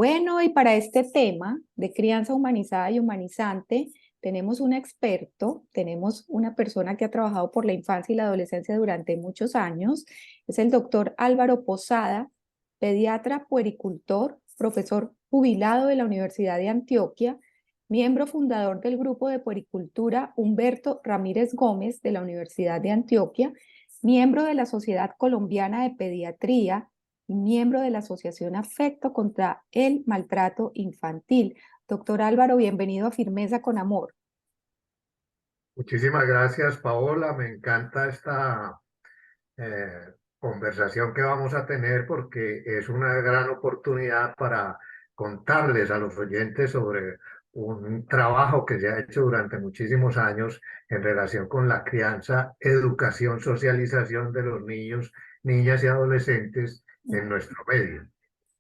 Bueno, y para este tema de crianza humanizada y humanizante, tenemos un experto, tenemos una persona que ha trabajado por la infancia y la adolescencia durante muchos años. Es el doctor Álvaro Posada, pediatra puericultor, profesor jubilado de la Universidad de Antioquia, miembro fundador del grupo de puericultura Humberto Ramírez Gómez de la Universidad de Antioquia, miembro de la Sociedad Colombiana de Pediatría, miembro de la Asociación Afecto contra el Maltrato Infantil. Doctor Álvaro, bienvenido a Firmeza con Amor. Muchísimas gracias, Paola. Me encanta esta conversación que vamos a tener porque es una gran oportunidad para contarles a los oyentes sobre un trabajo que se ha hecho durante muchísimos años en relación con la crianza, educación, socialización de los niños, niñas y adolescentes en nuestro medio.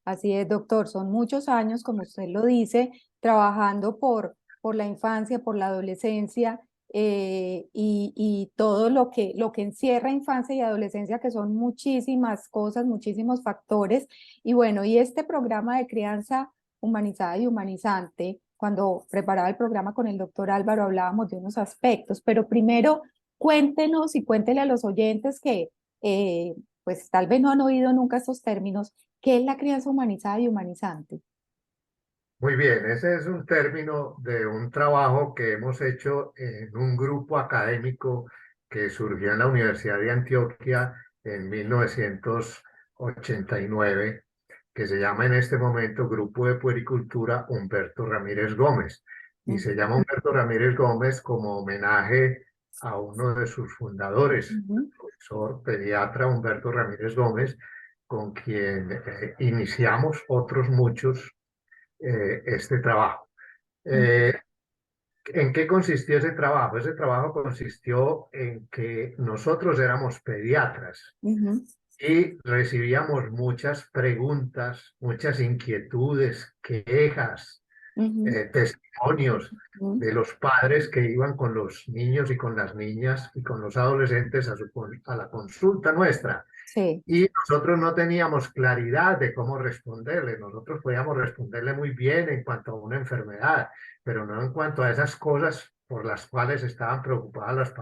Así es, doctor, son muchos años, como usted lo dice, trabajando por la infancia, por la adolescencia y todo lo que encierra infancia y adolescencia, que son muchísimas cosas, muchísimos factores. Y bueno, y este programa de crianza humanizada y humanizante, cuando preparaba el programa con el doctor Álvaro, hablábamos de unos aspectos, pero primero cuéntenos y cuéntele a los oyentes que pues tal vez no han oído nunca estos términos. ¿Qué es la crianza humanizada y humanizante? Muy bien, ese es un término de un trabajo que hemos hecho en un grupo académico que surgió en la Universidad de Antioquia en 1989, que se llama en este momento Grupo de Puericultura Humberto Ramírez Gómez. Y Ujú, se llama Humberto Ramírez Gómez como homenaje a uno de sus fundadores, el ujú, profesor pediatra Humberto Ramírez Gómez, con quien iniciamos otros muchos este trabajo. ujú, Eh, ¿En qué consistió ese trabajo? Ese trabajo consistió en que nosotros éramos pediatras ujú, y recibíamos muchas preguntas, muchas inquietudes, quejas, ujú, testimonios ujú. de los padres que iban con los niños y con las niñas y con los adolescentes a la consulta nuestra. Sí. Y nosotros no teníamos claridad de cómo responderle. Nosotros podíamos responderle muy bien en cuanto a una enfermedad, pero no en cuanto a esas cosas por las cuales estaban preocupadas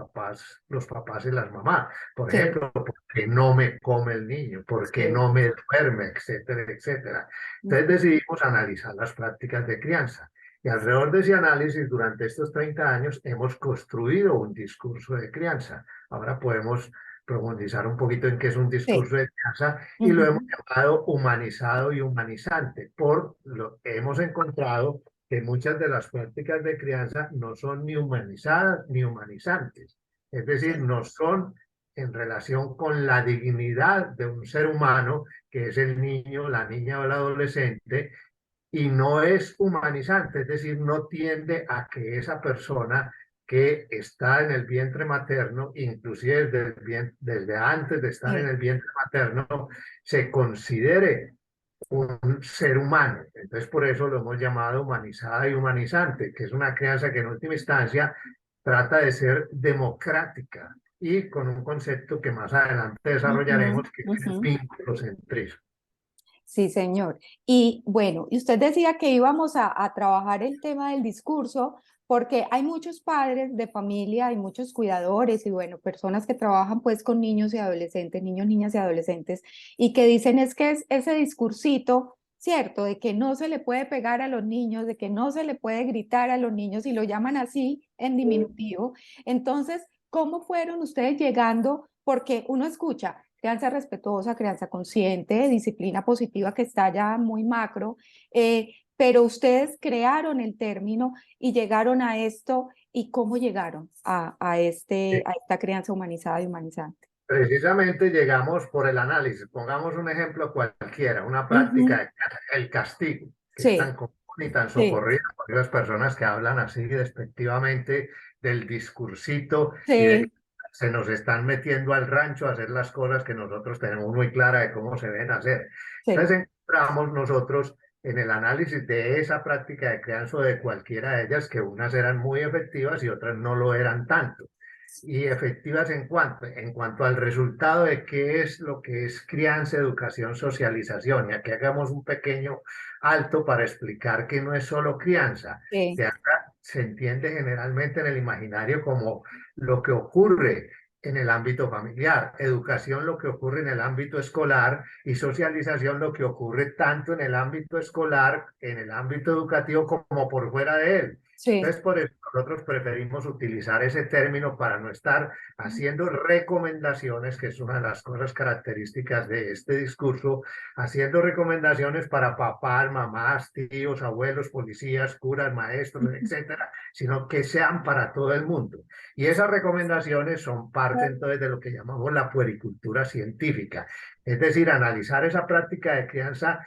los papás y las mamás. Por Sí. ejemplo, ¿por qué no me come el niño? ¿Por qué Sí. no me duerme? Etcétera, etcétera. Entonces Ujú. decidimos analizar las prácticas de crianza. Y alrededor de ese análisis, durante estos 30 años, hemos construido un discurso de crianza. Ahora podemos profundizar un poquito en qué es un Sí. discurso de crianza y lo hemos Ujú. llamado humanizado y humanizante. Hemos encontrado que muchas de las prácticas de crianza no son ni humanizadas ni humanizantes. Es decir, Sí. no son en relación con la dignidad de un ser humano, que es el niño, la niña o el adolescente, y no es humanizante, es decir, no tiende a que esa persona que está en el vientre materno, inclusive desde antes de estar en Sí. el vientre materno, se considere un ser humano. Entonces, por eso lo hemos llamado humanizada y humanizante, que es una crianza que en última instancia trata de ser democrática y con un concepto que más adelante Ujú, desarrollaremos, que es el ujú. vínculocentrismo. Sí, señor. Y bueno, y usted decía que íbamos a trabajar el tema del discurso, porque hay muchos padres de familia, hay muchos cuidadores y bueno, personas que trabajan pues con niños y adolescentes, niños, niñas y adolescentes, y que dicen es que es ese discursito, ¿cierto? De que no se le puede pegar a los niños, de que no se le puede gritar a los niños y lo llaman así en diminutivo. Entonces, ¿cómo fueron ustedes llegando? Porque uno escucha crianza respetuosa, crianza consciente, disciplina positiva que está ya muy macro, pero ustedes crearon el término y llegaron a esto, ¿y cómo llegaron a esta crianza humanizada y humanizante? Precisamente llegamos por el análisis. Pongamos un ejemplo cualquiera, una práctica, Ujú. el castigo, que es tan Sí, común y tan sí, socorrido por las personas que hablan así despectivamente del discursito y de que sí, se nos están metiendo al rancho a hacer las cosas que nosotros tenemos muy clara de cómo se deben hacer. sí. Entonces encontramos nosotros en el análisis de esa práctica de crianza o de cualquiera de ellas que unas eran muy efectivas y otras no lo eran tanto. y efectivas en cuanto al resultado de qué es lo que es crianza, educación, socialización. Y aquí hagamos un pequeño alto para explicar que no es solo crianza. Sí, Se entiende generalmente en el imaginario como lo que ocurre en el ámbito familiar, educación lo que ocurre en el ámbito escolar y socialización lo que ocurre tanto en el ámbito escolar, en el ámbito educativo como por fuera de él. sí. Entonces, por eso nosotros preferimos utilizar ese término para no estar haciendo recomendaciones, que es una de las cosas características de este discurso, haciendo recomendaciones para papás, mamás, tíos, abuelos, policías, curas, maestros, etcétera, sino que sean para todo el mundo. Y esas recomendaciones son parte entonces de lo que llamamos la puericultura científica, es decir, analizar esa práctica de crianza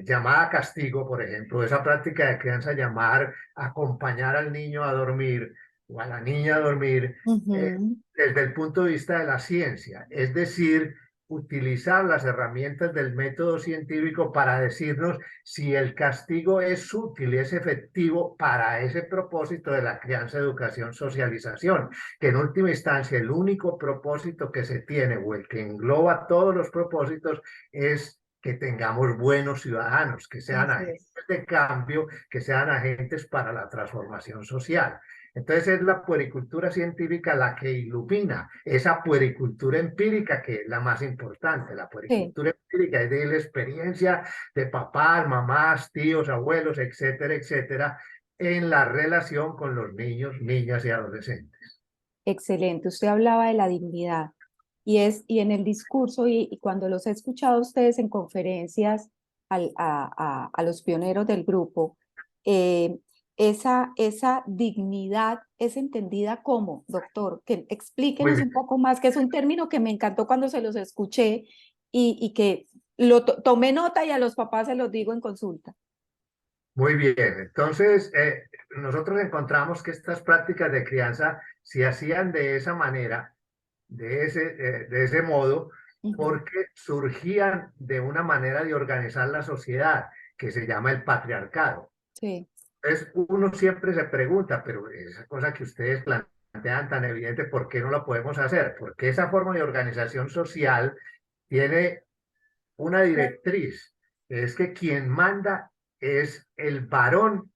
llamada castigo, por ejemplo, esa práctica de crianza llamar acompañar al niño a dormir o a la niña a dormir Ujú. desde el punto de vista de la ciencia, es decir, utilizar las herramientas del método científico para decirnos si el castigo es útil y es efectivo para ese propósito de la crianza, educación, socialización, que en última instancia el único propósito que se tiene o el que engloba todos los propósitos es que tengamos buenos ciudadanos, que sean Así agentes es. de cambio, que sean agentes para la transformación social. Entonces es la puericultura científica la que ilumina esa puericultura empírica que es la más importante. La Sí. puericultura empírica es de la experiencia de papás, mamás, tíos, abuelos, etcétera, etcétera, en la relación con los niños, niñas y adolescentes. Excelente. Usted hablaba de la dignidad y en el discurso y cuando los he escuchado a ustedes en conferencias a los pioneros del grupo, eh, esa dignidad es entendida como, doctor, que Muy explíquenos bien, un poco más, que es un término que me encantó cuando se los escuché y que tomé nota y a los papás se los digo en consulta. muy bien. Entonces, nosotros encontramos que estas prácticas de crianza se hacían de esa manera, de ese modo, Ujú. porque surgían de una manera de organizar la sociedad que se llama el patriarcado. Sí, Entonces, uno siempre se pregunta, pero esa cosa que ustedes plantean tan evidente, ¿por qué no la podemos hacer? Porque esa forma de organización social tiene una directriz, es que quien manda es el varón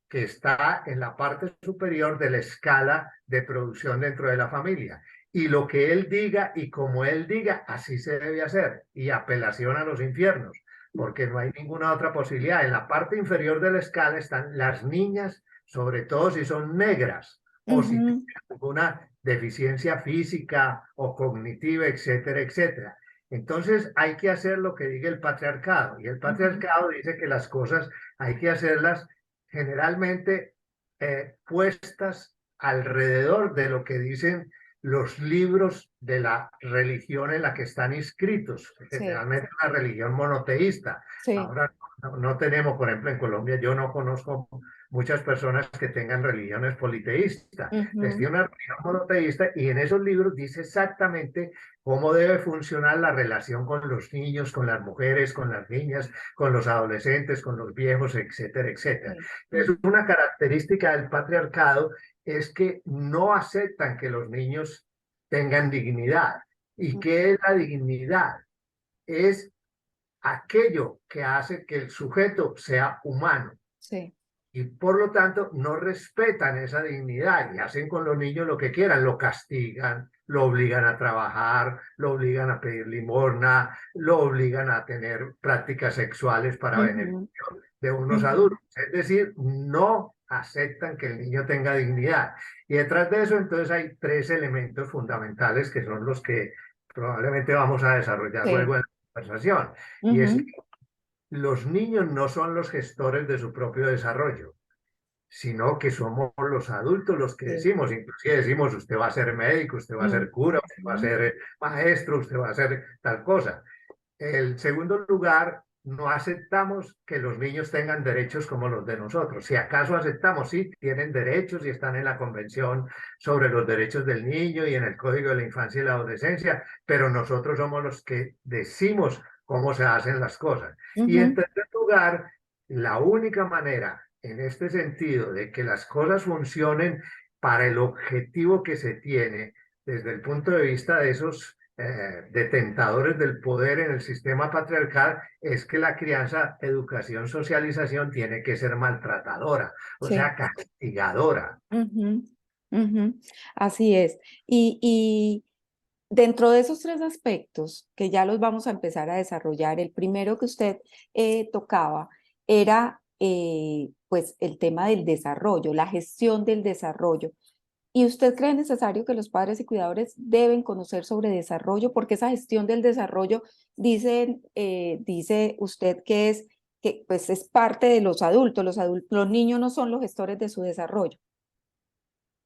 que está en la parte superior de la escala de producción dentro de la familia. Y lo que él diga y como él diga, así se debe hacer. Y apelación a los infiernos, porque no hay ninguna otra posibilidad. En la parte inferior de la escala están las niñas, sobre todo si son negras o si tienen ujú, alguna deficiencia física o cognitiva, etcétera, etcétera. Entonces hay que hacer lo que diga el patriarcado. Y el ujú. patriarcado dice que las cosas hay que hacerlas generalmente puestas alrededor de lo que dicen los libros de la religión en la que están inscritos, Sí, generalmente una religión monoteísta. sí. Ahora no tenemos, por ejemplo, en Colombia, yo no conozco muchas personas que tengan religiones politeístas. Les Ujú. tiene una religión monoteísta y en esos libros dice exactamente cómo debe funcionar la relación con los niños, con las mujeres, con las niñas, con los adolescentes, con los viejos, etcétera, etcétera. Sí. Es Ujú. una característica del patriarcado es que no aceptan que los niños tengan dignidad. ¿Y qué es la dignidad? Es aquello que hace que el sujeto sea humano Sí. y por lo tanto no respetan esa dignidad y hacen con los niños lo que quieran, lo castigan, lo obligan a trabajar, lo obligan a pedir limosna, lo obligan a tener prácticas sexuales para Ujú, beneficio de unos ujú. adultos. Es decir, no aceptan que el niño tenga dignidad. Y detrás de eso entonces hay tres elementos fundamentales que son los que probablemente vamos a desarrollar Sí. luego en la conversación. Y es que Ujú. los niños no son los gestores de su propio desarrollo, sino que somos los adultos los que Sí. decimos, inclusive decimos, usted va a ser médico, usted va a ser cura, usted va a Ujú. ser maestro, usted va a ser tal cosa. El segundo lugar, no aceptamos que los niños tengan derechos como los de nosotros. Si acaso aceptamos, sí, tienen derechos y están en la Convención sobre los Derechos del Niño y en el Código de la Infancia y la Adolescencia, pero nosotros somos los que decimos cómo se hacen las cosas. Y en Ujú. tercer lugar, la única manera en este sentido de que las cosas funcionen para el objetivo que se tiene desde el punto de vista de esos detentadores del poder en el sistema patriarcal, es que la crianza, educación, socialización tiene que ser maltratadora, o Sí. sea, castigadora. Ujú, ujú. Así es. Y dentro de esos tres aspectos, que ya los vamos a empezar a desarrollar, el primero que usted tocaba era pues el tema del desarrollo, la gestión del desarrollo. ¿Y usted cree necesario que los padres y cuidadores deben conocer sobre desarrollo? Porque esa gestión del desarrollo, dice usted que pues es parte de los adultos. Los niños no son los gestores de su desarrollo.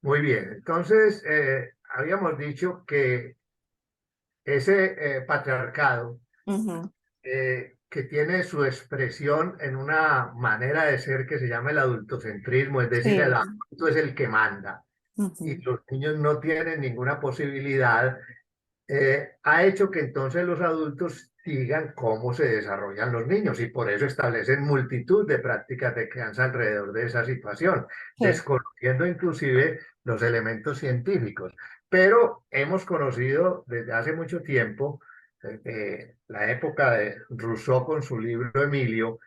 Muy bien, entonces habíamos dicho que ese patriarcado Ujú. que tiene su expresión en una manera de ser que se llama el adultocentrismo, es decir, el Sí. adulto es el que manda y Ujú. los niños no tienen ninguna posibilidad, ha hecho que entonces los adultos digan cómo se desarrollan los niños y por eso establecen multitud de prácticas de crianza alrededor de esa situación, Sí. desconociendo inclusive los elementos científicos. Pero hemos conocido desde hace mucho tiempo, la época de Rousseau con su libro Emilio,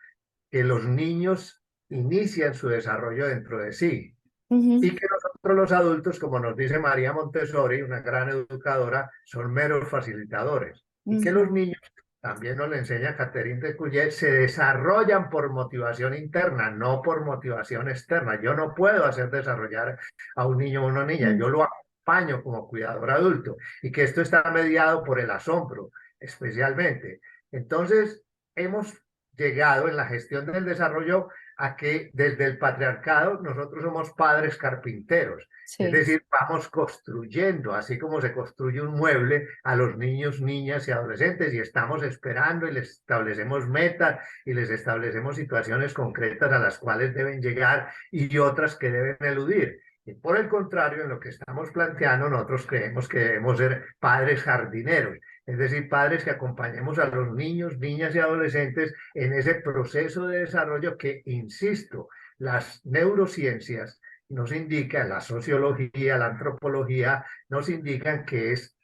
que los niños inician su desarrollo dentro de sí. Y Ujú. que nosotros los adultos, como nos dice María Montessori, una gran educadora, son meros facilitadores. Y que los Ujú. niños, también nos le enseña Catherine de Couillet, se desarrollan por motivación interna, no por motivación externa. Yo no puedo hacer desarrollar a un niño o una niña, Ujú. yo lo acompaño como cuidador adulto. Y que esto está mediado por el asombro, especialmente. Entonces, hemos llegado en la gestión del desarrollo a que desde el patriarcado nosotros somos padres carpinteros. Es Sí. decir, vamos construyendo, así como se construye un mueble a los niños, niñas y adolescentes, y estamos esperando y les establecemos metas y les establecemos situaciones concretas a las cuales deben llegar y otras que deben eludir. Y por el contrario, en lo que estamos planteando, nosotros creemos que debemos ser padres jardineros, es decir, padres que acompañemos a los niños, niñas y adolescentes en ese proceso de desarrollo que, insisto, las neurociencias nos indican, la sociología, la antropología, nos indican que es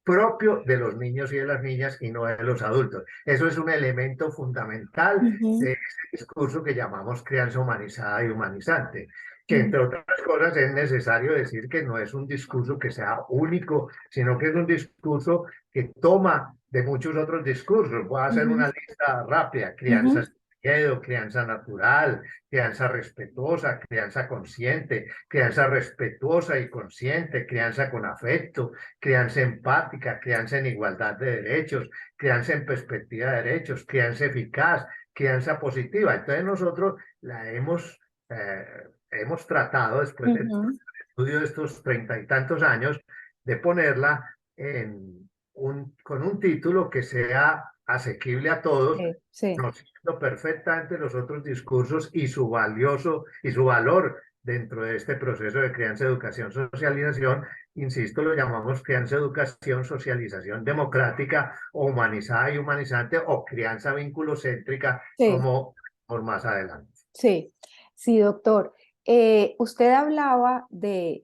propio de los niños y de las niñas y no de los adultos. Eso es un elemento fundamental de Ujú. este discurso que llamamos crianza humanizada y humanizante, que Ujú. entre otras cosas es necesario decir que no es un discurso que sea único, sino que es un discurso que toma de muchos otros discursos. Voy a hacer Ujú. una lista rápida: crianza Ujú. sin miedo, crianza natural, crianza respetuosa, crianza consciente, crianza respetuosa y consciente, crianza con afecto, crianza empática, crianza en igualdad de derechos, crianza en perspectiva de derechos, crianza eficaz, crianza positiva. Entonces nosotros hemos tratado, después del Ujú. estudio de estos 30 y tantos años, de ponerla con un título que sea asequible a todos, Sí. Sí. conociendo perfectamente los otros discursos y su valor dentro de este proceso de crianza, educación, socialización. Insisto, lo llamamos crianza, educación, socialización democrática o humanizada y humanizante o crianza vinculocéntrica, Sí. como por más adelante. Sí. Sí, doctor. Usted hablaba de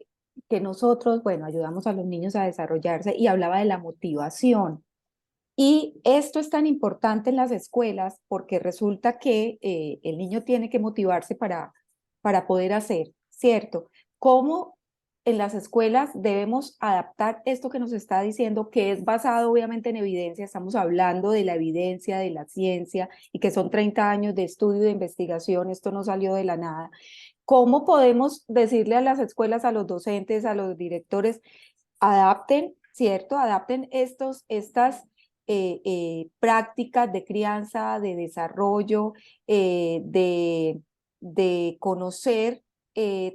que nosotros, bueno, ayudamos a los niños a desarrollarse y hablaba de la motivación. Y esto es tan importante en las escuelas porque resulta que el niño tiene que motivarse para poder hacer, ¿cierto? ¿Cómo en las escuelas debemos adaptar esto que nos está diciendo, que es basado obviamente en evidencia? Estamos hablando de la evidencia, de la ciencia, y que son 30 años de estudio y de investigación, esto no salió de la nada. ¿Cómo podemos decirle a las escuelas, a los docentes, a los directores, adapten, ¿cierto? Adapten estas prácticas de crianza, de desarrollo, de conocer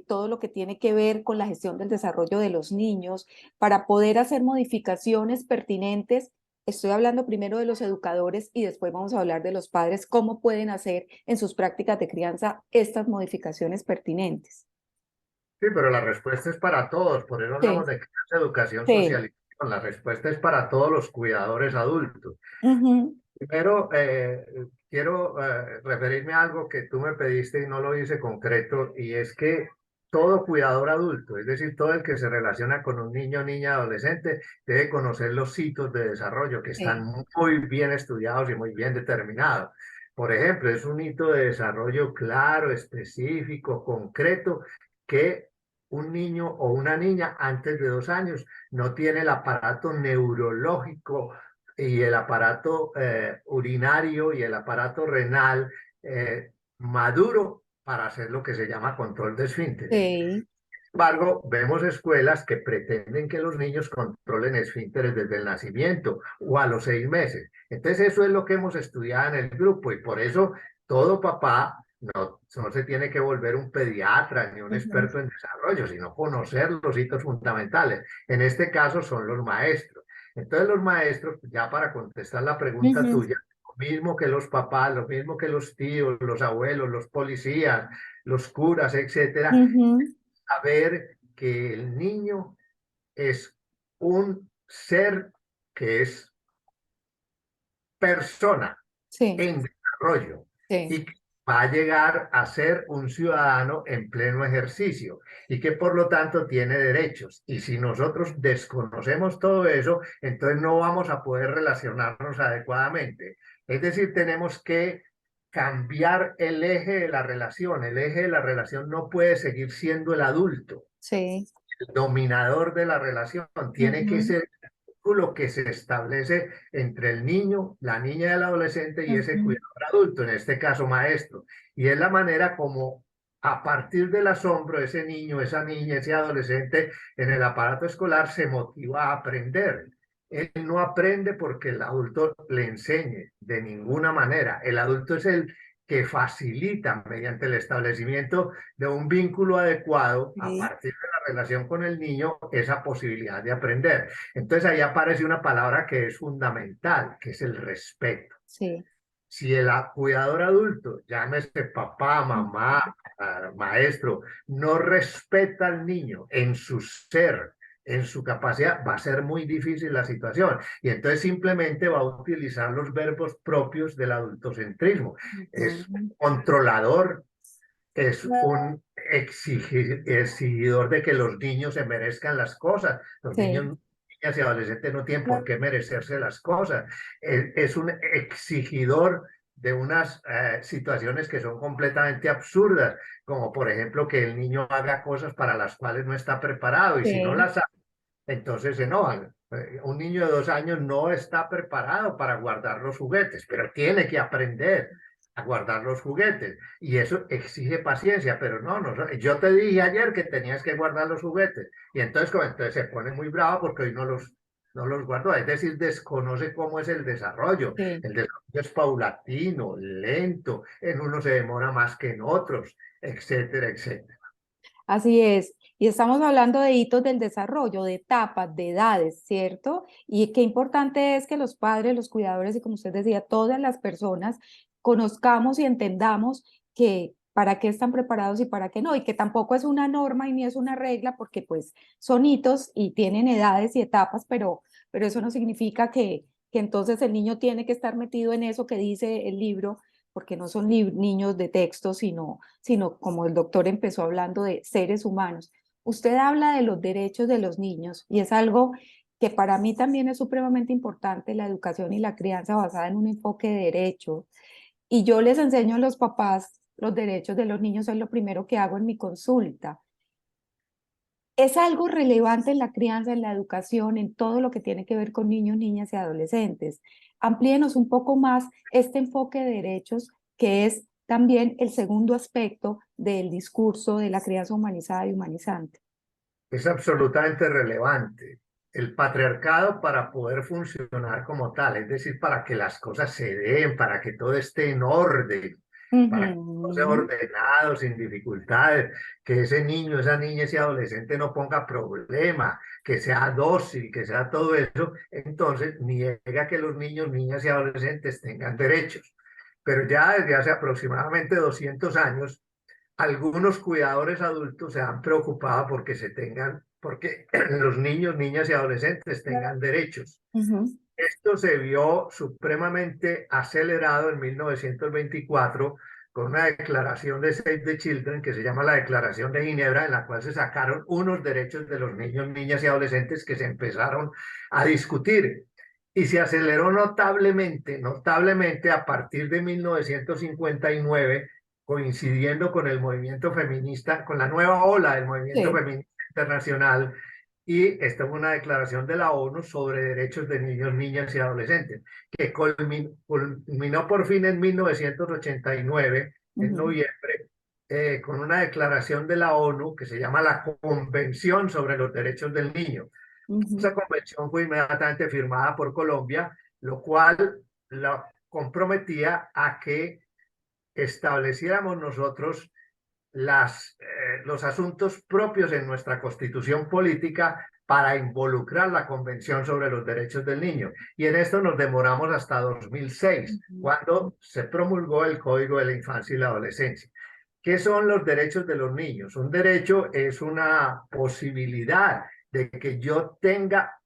todo lo que tiene que ver con la gestión del desarrollo de los niños para poder hacer modificaciones pertinentes? Estoy hablando primero de los educadores y después vamos a hablar de los padres, cómo pueden hacer en sus prácticas de crianza estas modificaciones pertinentes. Sí, pero la respuesta es para todos, por eso hablamos Sí, de crianza, educación, sí. socialización. La respuesta es para todos los cuidadores adultos. Ujú. Primero, quiero referirme a algo que tú me pediste y no lo hice concreto, y es que todo cuidador adulto, es decir, todo el que se relaciona con un niño, niña, adolescente, debe conocer los hitos de desarrollo que Sí, están muy bien estudiados y muy bien determinados. Por ejemplo, es un hito de desarrollo claro, específico, concreto, que un niño o una niña antes de 2 años no tiene el aparato neurológico y el aparato urinario y el aparato renal maduro para hacer lo que se llama control de esfínteres. sí. Sin embargo, vemos escuelas que pretenden que los niños controlen esfínteres desde el nacimiento o a los 6 meses. Entonces, eso es lo que hemos estudiado en el grupo y por eso todo papá no se tiene que volver un pediatra ni un Ujú, experto en desarrollo, sino conocer los hitos fundamentales. En este caso son los maestros. Entonces, los maestros, ya para contestar la pregunta ujú, tuya, lo mismo que los papás, lo mismo que los tíos, los abuelos, los policías, los curas, etcétera, ujú. saber que el niño es un ser que es persona Sí, en desarrollo sí. y que va a llegar a ser un ciudadano en pleno ejercicio y que por lo tanto tiene derechos. Y si nosotros desconocemos todo eso, entonces no vamos a poder relacionarnos adecuadamente. Es decir, tenemos que cambiar el eje de la relación. El eje de la relación no puede seguir siendo el adulto, Sí. el dominador de la relación. Tiene que Ujú, ser lo que se establece entre el niño, la niña y el adolescente y ese ujú. cuidador adulto, en este caso maestro. Y es la manera como a partir del asombro ese niño, esa niña, ese adolescente en el aparato escolar se motiva a aprender. Él no aprende porque el adulto le enseñe de ninguna manera. El adulto es el que facilita mediante el establecimiento de un vínculo adecuado a Sí, partir de la relación con el niño esa posibilidad de aprender. Entonces ahí aparece una palabra que es fundamental, que es el respeto. sí. Si el cuidador adulto, llámese papá, mamá, Ujú. maestro, no respeta al niño en su ser, en su capacidad, va a ser muy difícil la situación. Y entonces simplemente va a utilizar los verbos propios del adultocentrismo. Es Ujú. controlador, es un exigidor de que los niños se merezcan las cosas. Los Sí, niños, niñas y adolescentes no tienen por qué merecerse las cosas. Es un exigidor de unas situaciones que son completamente absurdas, como por ejemplo que el niño haga cosas para las cuales no está preparado y si no sí. las hace, entonces se enojan. Un niño de 2 años no está preparado para guardar los juguetes, pero tiene que aprender a guardar los juguetes. Y eso exige paciencia, pero no, yo te dije ayer que tenías que guardar los juguetes. Y entonces se pone muy bravo porque hoy no los guardó. Es decir, desconoce cómo es el desarrollo. Sí. El desarrollo es paulatino, lento, en unos se demora más que en otros, etcétera, etcétera. Así es. Y estamos hablando de hitos del desarrollo, de etapas, de edades, ¿cierto? Y qué importante es que los padres, los cuidadores y como usted decía, todas las personas conozcamos y entendamos que para qué están preparados y para qué no, y que tampoco es una norma y ni es una regla, porque pues son hitos y tienen edades y etapas, pero eso no significa que entonces el niño tiene que estar metido en eso que dice el libro, porque no son niños de texto, sino como el doctor empezó hablando de seres humanos. Usted habla de los derechos de los niños y es algo que para mí también es supremamente importante, la educación y la crianza basada en un enfoque de derechos. Y yo les enseño a los papás los derechos de los niños, es lo primero que hago en mi consulta. Es algo relevante en la crianza, en la educación, en todo lo que tiene que ver con niños, niñas y adolescentes. Amplíenos un poco más este enfoque de derechos, que es también el segundo aspecto del discurso de la crianza humanizada y humanizante. Es absolutamente relevante. El patriarcado para poder funcionar como tal, es decir, para que las cosas se den, para que todo esté en orden, para que todo sea Ujú. ordenado, sin dificultades, que ese niño, esa niña, ese adolescente no ponga problema, que sea dócil, que sea todo eso, entonces niega que los niños, niñas y adolescentes tengan derechos. Pero ya desde hace aproximadamente 200 años, algunos cuidadores adultos se han preocupado porque los niños, niñas y adolescentes tengan derechos. Ujú. Esto se vio supremamente acelerado en 1924 con una declaración de Save the Children que se llama la Declaración de Ginebra, en la cual se sacaron unos derechos de los niños, niñas y adolescentes que se empezaron a discutir. Y se aceleró notablemente, notablemente a partir de 1959, coincidiendo con el movimiento feminista, con la nueva ola del movimiento Sí. feminista internacional, y esta fue una declaración de la ONU sobre derechos de niños, niñas y adolescentes, que culminó por fin en 1989, en Ujú, noviembre, con una declaración de la ONU que se llama la Convención sobre los Derechos del Niño. ujú, Esa convención fue inmediatamente firmada por Colombia, lo cual la comprometía a que estableciéramos nosotros los asuntos propios en nuestra constitución política para involucrar la Convención sobre los Derechos del Niño. Y en esto nos demoramos hasta 2006, ujú, cuando se promulgó el Código de la Infancia y la Adolescencia. ¿Qué son los derechos de los niños? Un derecho es una posibilidad de que yo tenga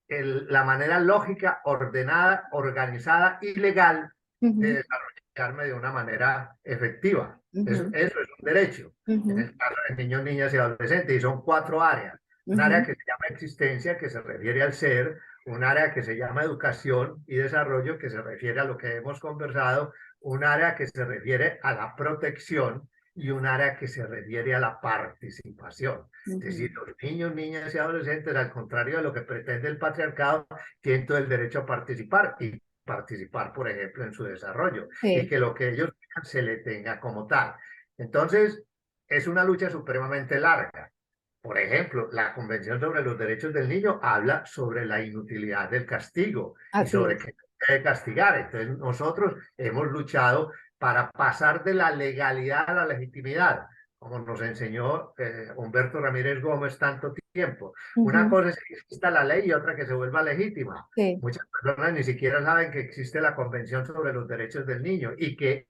la manera lógica, ordenada, organizada y legal de ujú, desarrollarme de una manera efectiva. Eso, ujú, eso es un derecho. En ujú, el caso de niños, niñas y adolescentes, y son 4 áreas. Un área ujú, que se llama existencia, que se refiere al ser, un área que se llama educación y desarrollo, que se refiere a lo que hemos conversado, un área que se refiere a la protección y un área que se refiere a la participación. Es ujú. decir, los niños, niñas y adolescentes, al contrario de lo que pretende el patriarcado, tienen todo el derecho a participar y participar, por ejemplo, en su desarrollo y Sí, que lo que ellos digan se le tenga como tal. Entonces, es una lucha supremamente larga. Por ejemplo, la Convención sobre los Derechos del Niño habla sobre la inutilidad del castigo y así sobre es. qué se debe castigar. Entonces, nosotros hemos luchado para pasar de la legalidad a la legitimidad, como nos enseñó Humberto Ramírez Gómez tanto tiempo. Una Ujú, cosa es que exista la ley y otra que se vuelva legítima. sí, Muchas personas ni siquiera saben que existe la Convención sobre los Derechos del Niño y que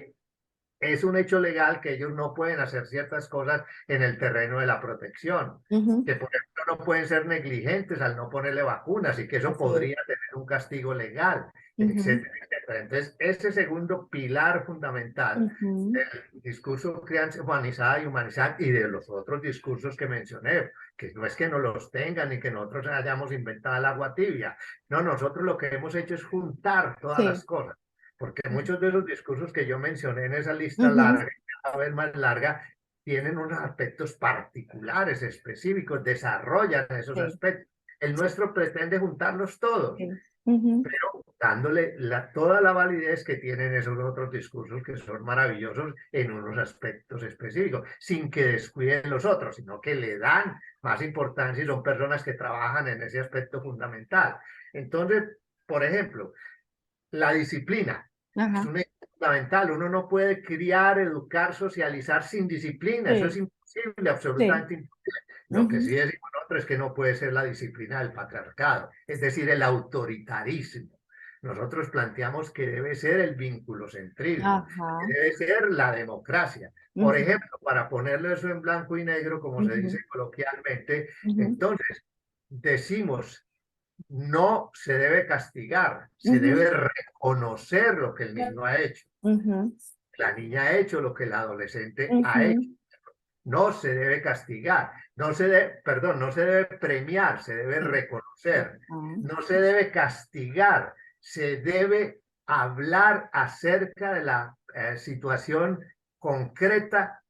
es un hecho legal que ellos no pueden hacer ciertas cosas en el terreno de la protección, ujú, que por ejemplo no pueden ser negligentes al no ponerle vacunas y que eso así es. podría tener un castigo legal, Ujú, etcétera, etcétera. Entonces, ese segundo pilar fundamental ujú, del discurso crianza humanizada y humanizada y de los otros discursos que mencioné, que no es que no los tengan ni que nosotros hayamos inventado el agua tibia, no, nosotros lo que hemos hecho es juntar todas las sí. cosas porque muchos de los discursos que yo mencioné en esa lista Ujú, larga, cada vez más larga, tienen unos aspectos particulares, específicos, desarrollan esos sí, aspectos. El nuestro pretende juntarlos todos, sí. Ujú, pero dándole toda la validez que tienen esos otros discursos que son maravillosos en unos aspectos específicos, sin que descuiden los otros, sino que le dan más importancia y son personas que trabajan en ese aspecto fundamental. Entonces, por ejemplo, la disciplina es ajá, un hecho fundamental. Uno no puede criar, educar, socializar sin disciplina. Eso es sí, imposible, sí. absolutamente imposible. Lo que sí Ujú, decimos nosotros es que no puede ser la disciplina del patriarcado, es decir, el autoritarismo. Nosotros planteamos que debe ser el vinculocentrismo, que ajá, debe ser la democracia. Por ujú, ejemplo, para ponerle eso en blanco y negro, como se ujú, dice coloquialmente, ujú, entonces decimos no se debe castigar, se ujú, debe reconocer lo que el niño ha hecho. ujú, La niña ha hecho lo que el adolescente ha ujú, hecho. No se debe castigar, no se debe, perdón, no se debe premiar, se debe sí, reconocer. ajá, No se debe castigar, se debe hablar acerca de la situación concreta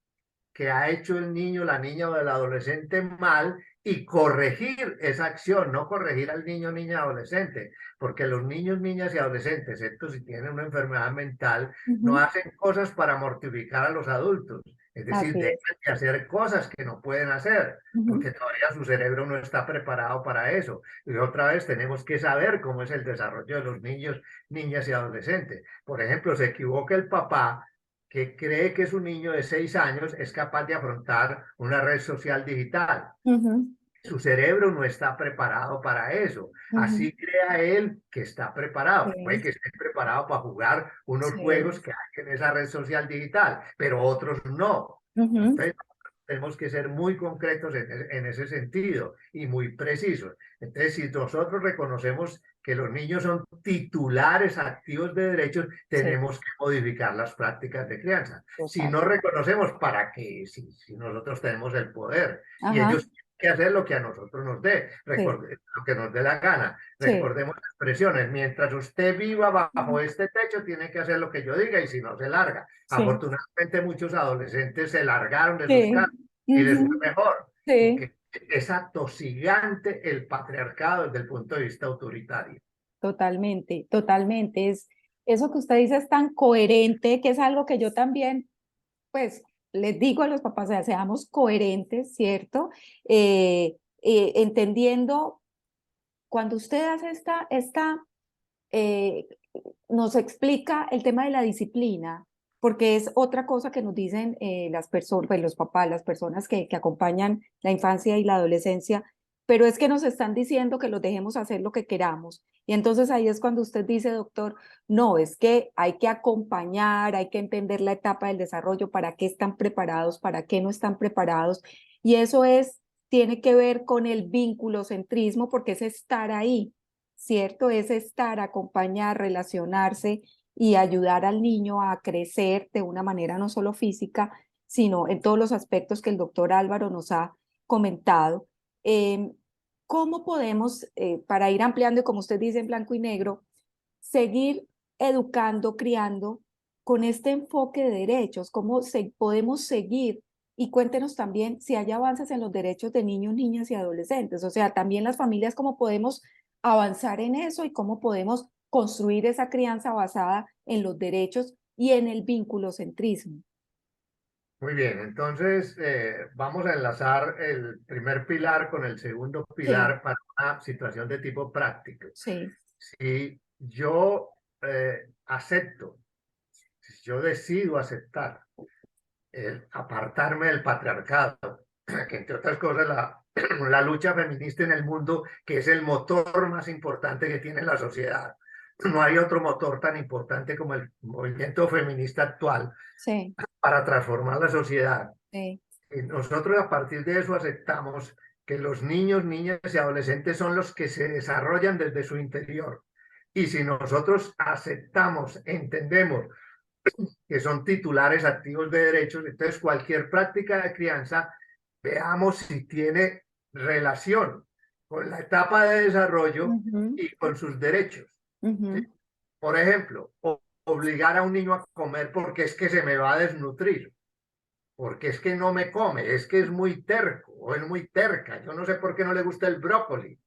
que ha hecho el niño, la niña o el adolescente mal y corregir esa acción, no corregir al niño, niña, adolescente, porque los niños, niñas y adolescentes, excepto si tienen una enfermedad mental, no ujú, hacen cosas para mortificar a los adultos. Es decir, así dejan es. de hacer cosas que no pueden hacer, Ujú, porque todavía su cerebro no está preparado para eso. Y otra vez tenemos que saber cómo es el desarrollo de los niños, niñas y adolescentes. Por ejemplo, se equivoca el papá que cree que su niño de 6 años es capaz de afrontar una red social digital. ujú, Su cerebro no está preparado para eso. ujú, Así crea él que está preparado. Puede sí, que esté preparado para jugar unos sí, juegos que hay en esa red social digital, pero otros no. ujú, Entonces, tenemos que ser muy concretos en ese sentido y muy precisos. Entonces, si nosotros reconocemos que los niños son titulares activos de derechos, Sí, tenemos que modificar las prácticas de crianza. Si total. no reconocemos para qué, si nosotros tenemos el poder y Ajá, ellos tienen que hacer lo que a nosotros nos dé, sí, lo que nos dé la gana. sí. Recordemos expresiones, mientras usted viva Ujú. bajo este techo, tiene que hacer lo que yo diga y si no, se larga. Sí, Afortunadamente, muchos adolescentes se largaron de sus sí. casas y les fue Ujú. mejor, Sí. porque es atosigante el patriarcado desde el punto de vista autoritario. Totalmente, totalmente. Es, eso que usted dice es tan coherente, que es algo que yo también, pues, les digo a los papás, o sea, seamos coherentes, ¿cierto? Entendiendo, cuando usted hace eh, nos explica el tema de la disciplina, porque es otra cosa que nos dicen las personas, pues los papás, las personas que acompañan la infancia y la adolescencia, pero es que nos están diciendo que los dejemos hacer lo que queramos. Y entonces ahí es cuando usted dice, doctor, no, es que hay que acompañar, hay que entender la etapa del desarrollo, para qué están preparados, para qué no están preparados. Y eso es, tiene que ver con el vínculo centrismo, porque es estar ahí, ¿cierto? Es estar, acompañar, relacionarse y ayudar al niño a crecer de una manera no solo física, sino en todos los aspectos que el doctor Álvaro nos ha comentado. Eh, ¿Cómo podemos, para ir ampliando, y como usted dice, en blanco y negro, seguir educando, criando con este enfoque de derechos? ¿Cómo podemos seguir? Y cuéntenos también si hay avances en los derechos de niños, niñas y adolescentes. O sea, también las familias, cómo podemos avanzar en eso y cómo podemos construir esa crianza basada en los derechos y en el vínculocentrismo. Muy bien, entonces vamos a enlazar el primer pilar con el segundo Sí, pilar para una situación de tipo práctico. sí. Si yo acepto, si yo decido aceptar el apartarme del patriarcado, que entre otras cosas la lucha feminista en el mundo, que es el motor más importante que tiene la sociedad. No hay otro motor tan importante como el movimiento feminista actual Sí, para transformar la sociedad. sí, Y nosotros a partir de eso aceptamos que los niños, niñas y adolescentes son los que se desarrollan desde su interior. Y si nosotros aceptamos, entendemos que son titulares activos de derechos, entonces cualquier práctica de crianza, veamos si tiene relación con la etapa de desarrollo ujú, y con sus derechos. ¿Sí? ujú, Por ejemplo, obligar a un niño a comer porque es que se me va a desnutrir, porque es que no me come, es que es muy terco o es muy terca, yo no sé por qué no le gusta el brócoli,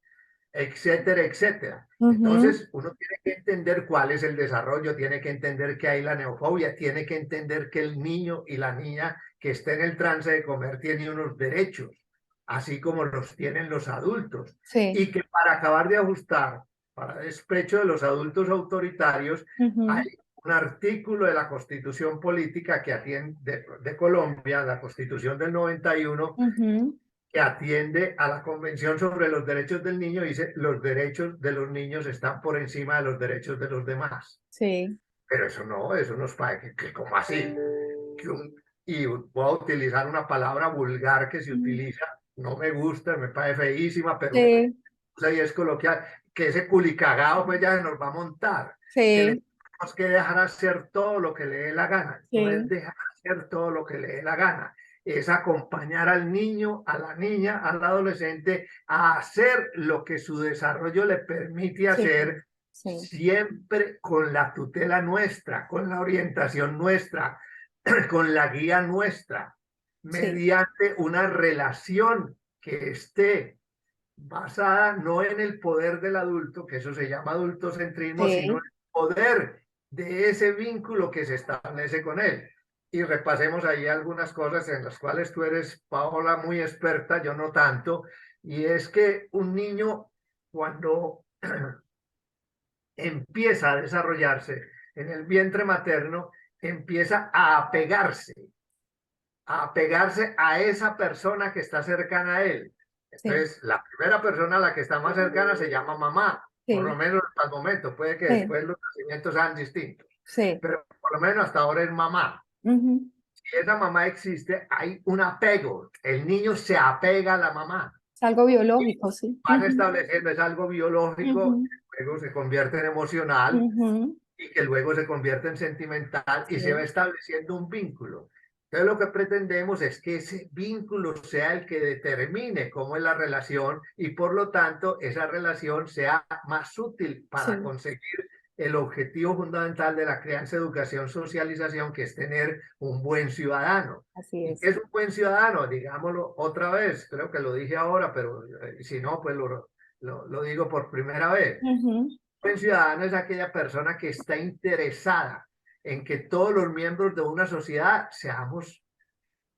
etcétera, etcétera. ujú. Entonces, uno tiene que entender cuál es el desarrollo, tiene que entender que hay la neofobia, tiene que entender que el niño y la niña que está en el trance de comer tiene unos derechos, así como los tienen los adultos. Sí, Y que para acabar de ajustar, para despecho de los adultos autoritarios, hay ujú, un artículo de la Constitución Política que atiende de Colombia, la Constitución del 91, ujú. que atiende a la Convención sobre los Derechos del Niño, dice los derechos de los niños están por encima de los derechos de los demás. Sí, Pero eso nos parece que como así, y voy a utilizar una palabra vulgar que se mm, utiliza, no me gusta, me parece feísima, pero sí, y es coloquial, que ese culicagado pues ya se nos va a montar, que le sí, tenemos que dejar hacer todo lo que le dé la gana, no es sí, dejar hacer todo lo que le dé la gana, es acompañar al niño, a la niña, al adolescente a hacer lo que su desarrollo le permite sí, hacer, sí, siempre con la tutela nuestra, con la orientación nuestra, con la guía nuestra, sí, mediante una relación que esté basada no en el poder del adulto, que eso se llama adultocentrismo, sino en sí. el poder de ese vínculo que se establece con él. Y repasemos ahí algunas cosas en las cuales tú eres, Paola, muy experta, yo no tanto, y es que un niño cuando empieza a desarrollarse en el vientre materno, empieza a apegarse a esa persona que está cercana a él. Sí, Entonces, la primera persona a la que está más cercana se llama mamá, por lo sí, menos hasta el momento. Puede que sí, después los nacimientos sean distintos, sí. pero por lo menos hasta ahora es mamá. Ujú. Si esa mamá existe, hay un apego. El niño se apega a la mamá. Es algo biológico, sí. Van Ujú, estableciendo, es algo biológico, ujú. luego se convierte en emocional Ujú, y que luego se convierte en sentimental y se va sí, estableciendo un vínculo. Entonces lo que pretendemos es que ese vínculo sea el que determine cómo es la relación y por lo tanto esa relación sea más útil para sí, conseguir el objetivo fundamental de la crianza, educación, socialización, que es tener un buen ciudadano. así ¿Y es. qué es un buen ciudadano? Digámoslo otra vez, creo que lo dije ahora, pero si no, pues lo digo por primera vez. Ujú, Buen ciudadano es aquella persona que está interesada en que todos los miembros de una sociedad seamos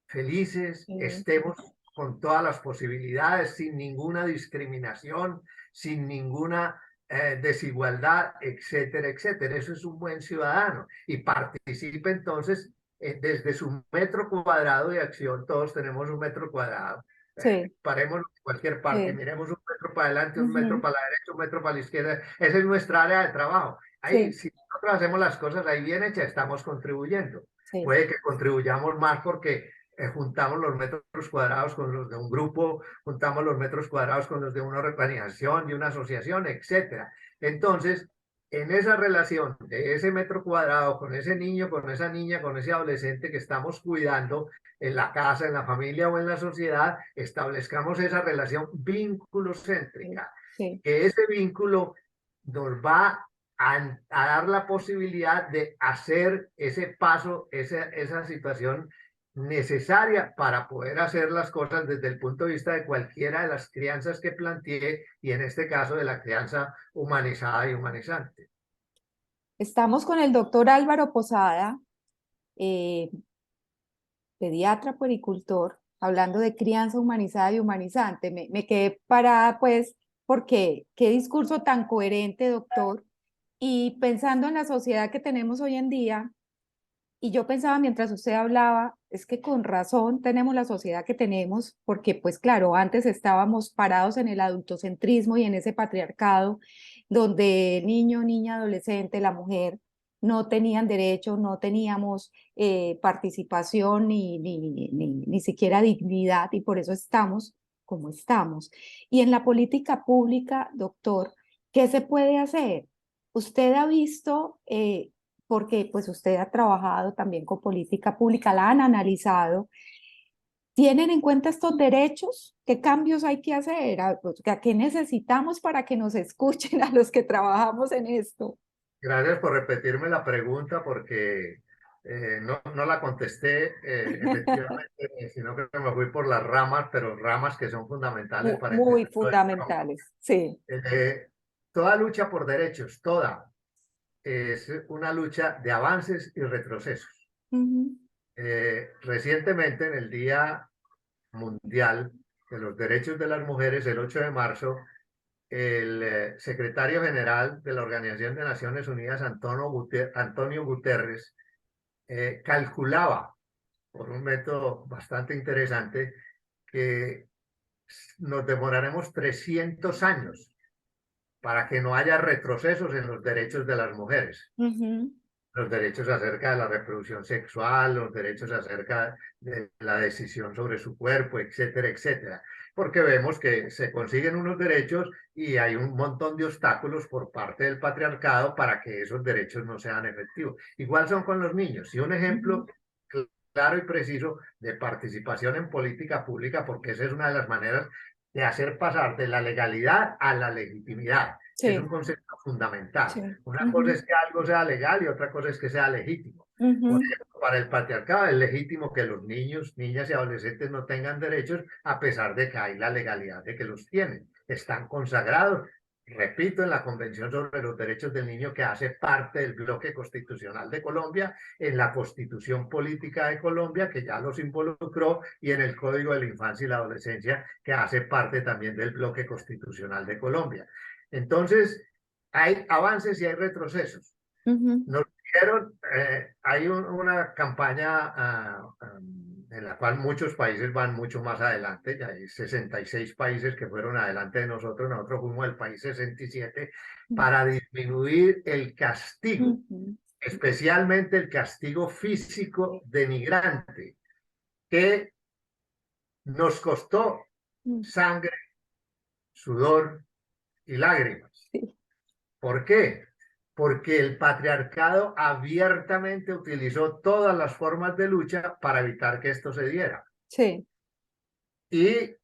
felices, sí, estemos con todas las posibilidades, sin ninguna discriminación, sin ninguna desigualdad, etcétera, etcétera. Eso es un buen ciudadano y participe entonces desde su metro cuadrado de acción. Todos tenemos un metro cuadrado. sí, Paremos en cualquier parte, sí, miremos un metro para adelante, un metro ujú, para la derecha, un metro para la izquierda. Esa es nuestra área de trabajo. Ahí, sí, si nosotros hacemos las cosas ahí bien hechas, estamos contribuyendo. sí, Puede que contribuyamos más porque juntamos los metros cuadrados con los de un grupo, juntamos los metros cuadrados con los de una organización, de una asociación, etcétera. Entonces, en esa relación de ese metro cuadrado con ese niño, con esa niña, con ese adolescente que estamos cuidando en la casa, en la familia o en la sociedad, establezcamos esa relación sí, vínculo-céntrica. sí. Que ese vínculo nos va a dar la posibilidad de hacer ese paso, esa situación necesaria para poder hacer las cosas desde el punto de vista de cualquiera de las crianzas que planteé y en este caso de la crianza humanizada y humanizante. Estamos con el doctor Álvaro Posada, eh, pediatra puericultor, hablando de crianza humanizada y humanizante. Me quedé parada, pues, porque qué discurso tan coherente, doctor. Y pensando en la sociedad que tenemos hoy en día, y yo pensaba mientras usted hablaba, es que con razón tenemos la sociedad que tenemos, porque pues claro, antes estábamos parados en el adultocentrismo y en ese patriarcado, donde niño, niña, adolescente, la mujer no tenían derecho, no teníamos participación ni siquiera dignidad y por eso estamos como estamos. Y en la política pública, doctor, ¿qué se puede hacer? Usted ha visto porque pues usted ha trabajado también con política pública, la han analizado. ¿Tienen en cuenta estos derechos? ¿Qué cambios hay que hacer? ¿A qué necesitamos para que nos escuchen a los que trabajamos en esto? Gracias por repetirme la pregunta porque no la contesté efectivamente, sino que me fui por las ramas, pero ramas que son fundamentales para Muy entender todo el trabajo. fundamentales, sí. Eh, Toda lucha por derechos, toda, es una lucha de avances y retrocesos. Ujú, Recientemente, en el Día Mundial de los Derechos de las Mujeres, el 8 de marzo, el secretario general de la Organización de Naciones Unidas, Antonio Guterres, calculaba, por un método bastante interesante, que nos demoraremos 300 años para que no haya retrocesos en los derechos de las mujeres. ujú, Los derechos acerca de la reproducción sexual, los derechos acerca de la decisión sobre su cuerpo, etcétera, etcétera. Porque vemos que se consiguen unos derechos y hay un montón de obstáculos por parte del patriarcado para que esos derechos no sean efectivos. Igual son con los niños. Y un ejemplo ujú. claro y preciso de participación en política pública, porque esa es una de las maneras de hacer pasar de la legalidad a la legitimidad, que es un Sí, concepto fundamental. sí. Una cosa Ujú, es que algo sea legal y otra cosa es que sea legítimo. Por ujú, ejemplo, para el patriarcado es legítimo que los niños, niñas y adolescentes no tengan derechos a pesar de que hay la legalidad de que los tienen. Están consagrados, repito, en la Convención sobre los Derechos del Niño que hace parte del bloque constitucional de Colombia, en la Constitución Política de Colombia que ya los involucró y en el Código de la Infancia y la Adolescencia que hace parte también del bloque constitucional de Colombia. Entonces, hay avances y hay retrocesos. ujú. Nos dijeron, hay una campaña en la cual muchos países van mucho más adelante, ya hay 66 países que fueron adelante de nosotros fuimos el país 67, para disminuir el castigo, Ujú, especialmente el castigo físico denigrante, que nos costó ujú. sangre, sudor y lágrimas. Sí, ¿Por qué? Porque el patriarcado abiertamente utilizó todas las formas de lucha para evitar que esto se diera. Sí, Y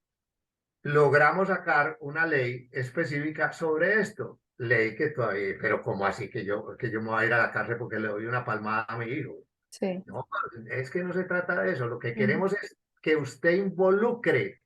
logramos sacar una ley específica sobre esto. Ley que todavía, pero ¿cómo así que yo me voy a ir a la cárcel porque le doy una palmada a mi hijo? sí. No, es que no se trata de eso. Lo que Ujú, queremos es que usted involucre,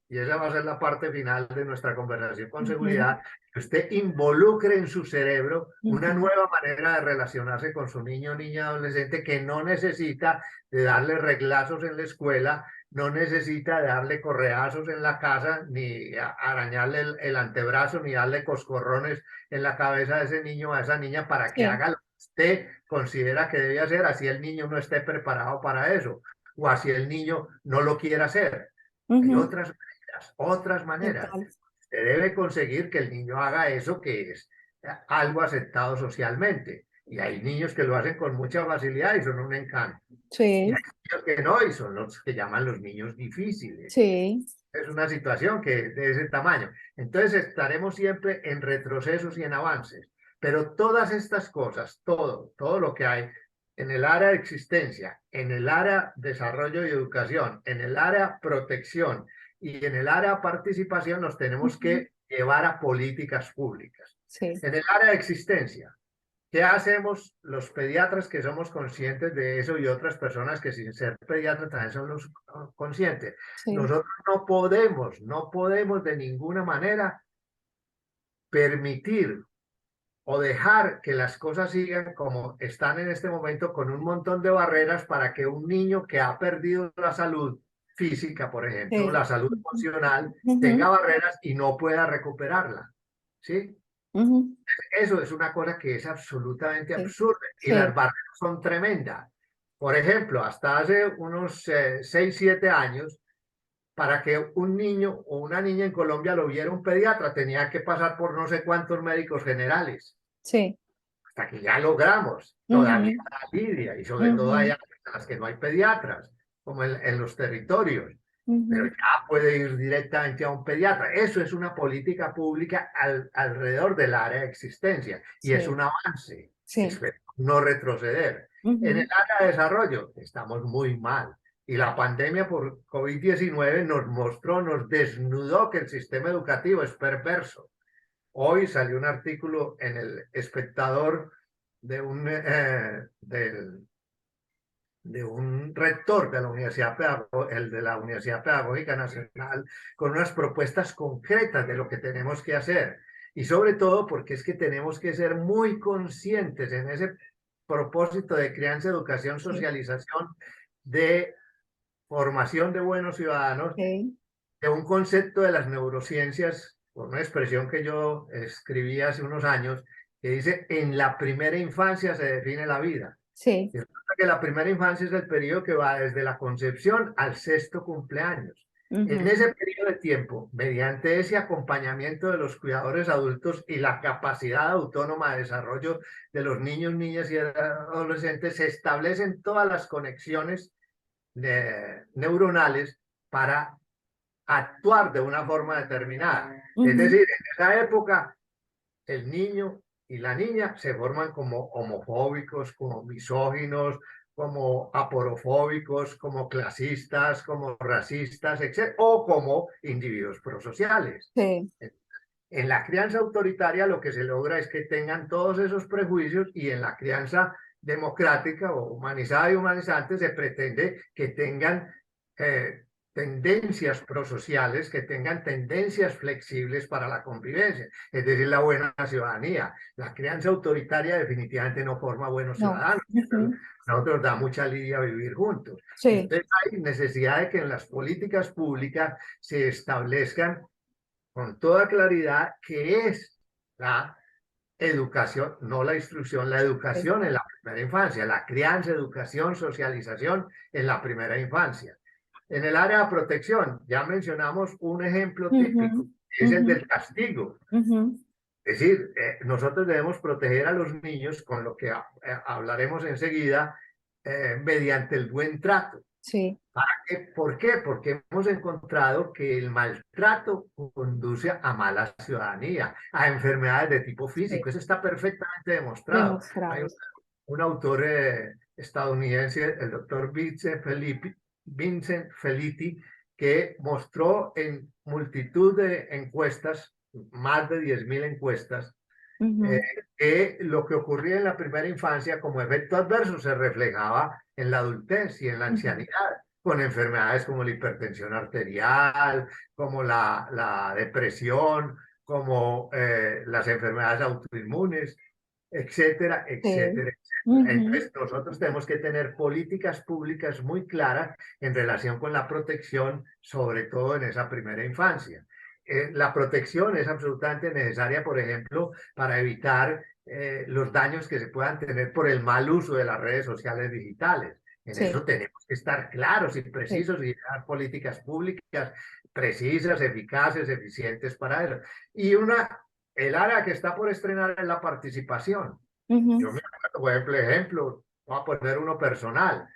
y esa va a ser la parte final de nuestra conversación con ujú, seguridad, que usted involucre en su cerebro una ujú. nueva manera de relacionarse con su niño, niña, adolescente, que no necesita de darle reglazos en la escuela, no necesita de darle correazos en la casa, ni arañarle el antebrazo, ni darle coscorrones en la cabeza de ese niño o a esa niña para que Sí. haga lo que usted considera que debe hacer, así el niño no esté preparado para eso, o así el niño no lo quiera hacer. Hay Ujú, otras maneras. total. Se debe conseguir que el niño haga eso que es algo aceptado socialmente. Y hay niños que lo hacen con mucha facilidad y son un encanto. Y Sí, hay niños que no, y son los que llaman los niños difíciles. sí. Es una situación que de ese tamaño. Entonces estaremos siempre en retrocesos y en avances. Pero todas estas cosas, todo lo que hay en el área de existencia, en el área desarrollo y educación, en el área protección y en el área participación, nos tenemos Ujú, que llevar a políticas públicas. sí, En el área de existencia, ¿qué hacemos los pediatras que somos conscientes de eso y otras personas que sin ser pediatras también son los conscientes? sí. Nosotros no podemos de ninguna manera permitir o dejar que las cosas sigan como están en este momento con un montón de barreras para que un niño que ha perdido la salud física, por ejemplo, Sí. la salud Ujú, emocional, tenga ujú, barreras y no pueda recuperarla. ¿Sí? ujú, Eso es una cosa que es absolutamente sí, absurda y las sí, barreras son tremendas. Por ejemplo, hasta hace unos 6, 7 años, para que un niño o una niña en Colombia lo viera un pediatra, tenía que pasar por no sé cuántos médicos generales, sí. hasta que ya logramos. Todavía Ujú, lidia y sobre todo ujú, hay áreas en las que no hay pediatras, como en los territorios, pero ujú, ya puede ir directamente a un pediatra. Eso es una política pública alrededor del área de existencia y es sí, un avance. sí. Espero no retroceder. En el Ujú, área de desarrollo estamos muy mal. Y la pandemia por COVID-19 nos mostró, nos desnudó que el sistema educativo es perverso. Hoy salió un artículo en el Espectador de de un rector de la el de la Universidad Pedagógica Nacional, con unas propuestas concretas de lo que tenemos que hacer. Y sobre todo porque es que tenemos que ser muy conscientes en ese propósito de crianza, educación, sí, socialización, de formación de buenos ciudadanos, sí, de un concepto de las neurociencias, por una expresión que yo escribí hace unos años, que dice, en la primera infancia se define la vida. sí. Y resulta que la primera infancia es el periodo que va desde la concepción al sexto cumpleaños. En Ujú, ese periodo de tiempo, mediante ese acompañamiento de los cuidadores adultos y la capacidad autónoma de desarrollo de los niños, niñas y adolescentes, se establecen todas las conexiones neuronales para actuar de una forma determinada. Es ujú, decir, en esa época el niño y la niña se forman como homofóbicos, como misóginos, como aporofóbicos, como clasistas, como racistas, etc., o como individuos prosociales. sí, En la crianza autoritaria lo que se logra es que tengan todos esos prejuicios y en la crianza democrática o humanizada y humanizante se pretende que tengan eh, tendencias prosociales, que tengan tendencias flexibles para la convivencia, es decir, la buena ciudadanía. La crianza autoritaria definitivamente no forma buenos no. ciudadanos. Ujú, A nosotros da mucha lidia vivir juntos. sí, Entonces hay necesidad de que en las políticas públicas se establezcan con toda claridad qué es la educación, no la instrucción, la sí. educación en la primera infancia, la crianza, educación, socialización en la primera infancia. En el área de protección, ya mencionamos un ejemplo Ujú, típico, es el ujú, del castigo. ujú, Es decir, nosotros debemos proteger a los niños, con lo que hablaremos enseguida, mediante el buen trato. sí, ¿Por qué? Porque hemos encontrado que el maltrato conduce a mala ciudadanía, a enfermedades de tipo sí, físico. Eso está perfectamente demostrado. Hay demostrado. un autor estadounidense, el doctor Vincent Felitti, que mostró en multitud de encuestas, más de 10.000 encuestas, eh, Ujú, que lo que ocurría en la primera infancia como efecto adverso se reflejaba en la adultez y en la ujú, ancianidad, con enfermedades como la hipertensión arterial, como la depresión, como las enfermedades autoinmunes, etcétera, sí, etcétera, etcétera. ujú, Entonces, nosotros tenemos que tener políticas públicas muy claras en relación con la protección, sobre todo en esa primera infancia. La protección es absolutamente necesaria, por ejemplo, para evitar los daños que se puedan tener por el mal uso de las redes sociales digitales. En sí, eso tenemos que estar claros y sí, precisos y dar políticas públicas precisas, eficaces, eficientes para eso. Y el área que está por estrenar es la participación. ujú, Yo me acuerdo, por ejemplo, voy a poner uno personal.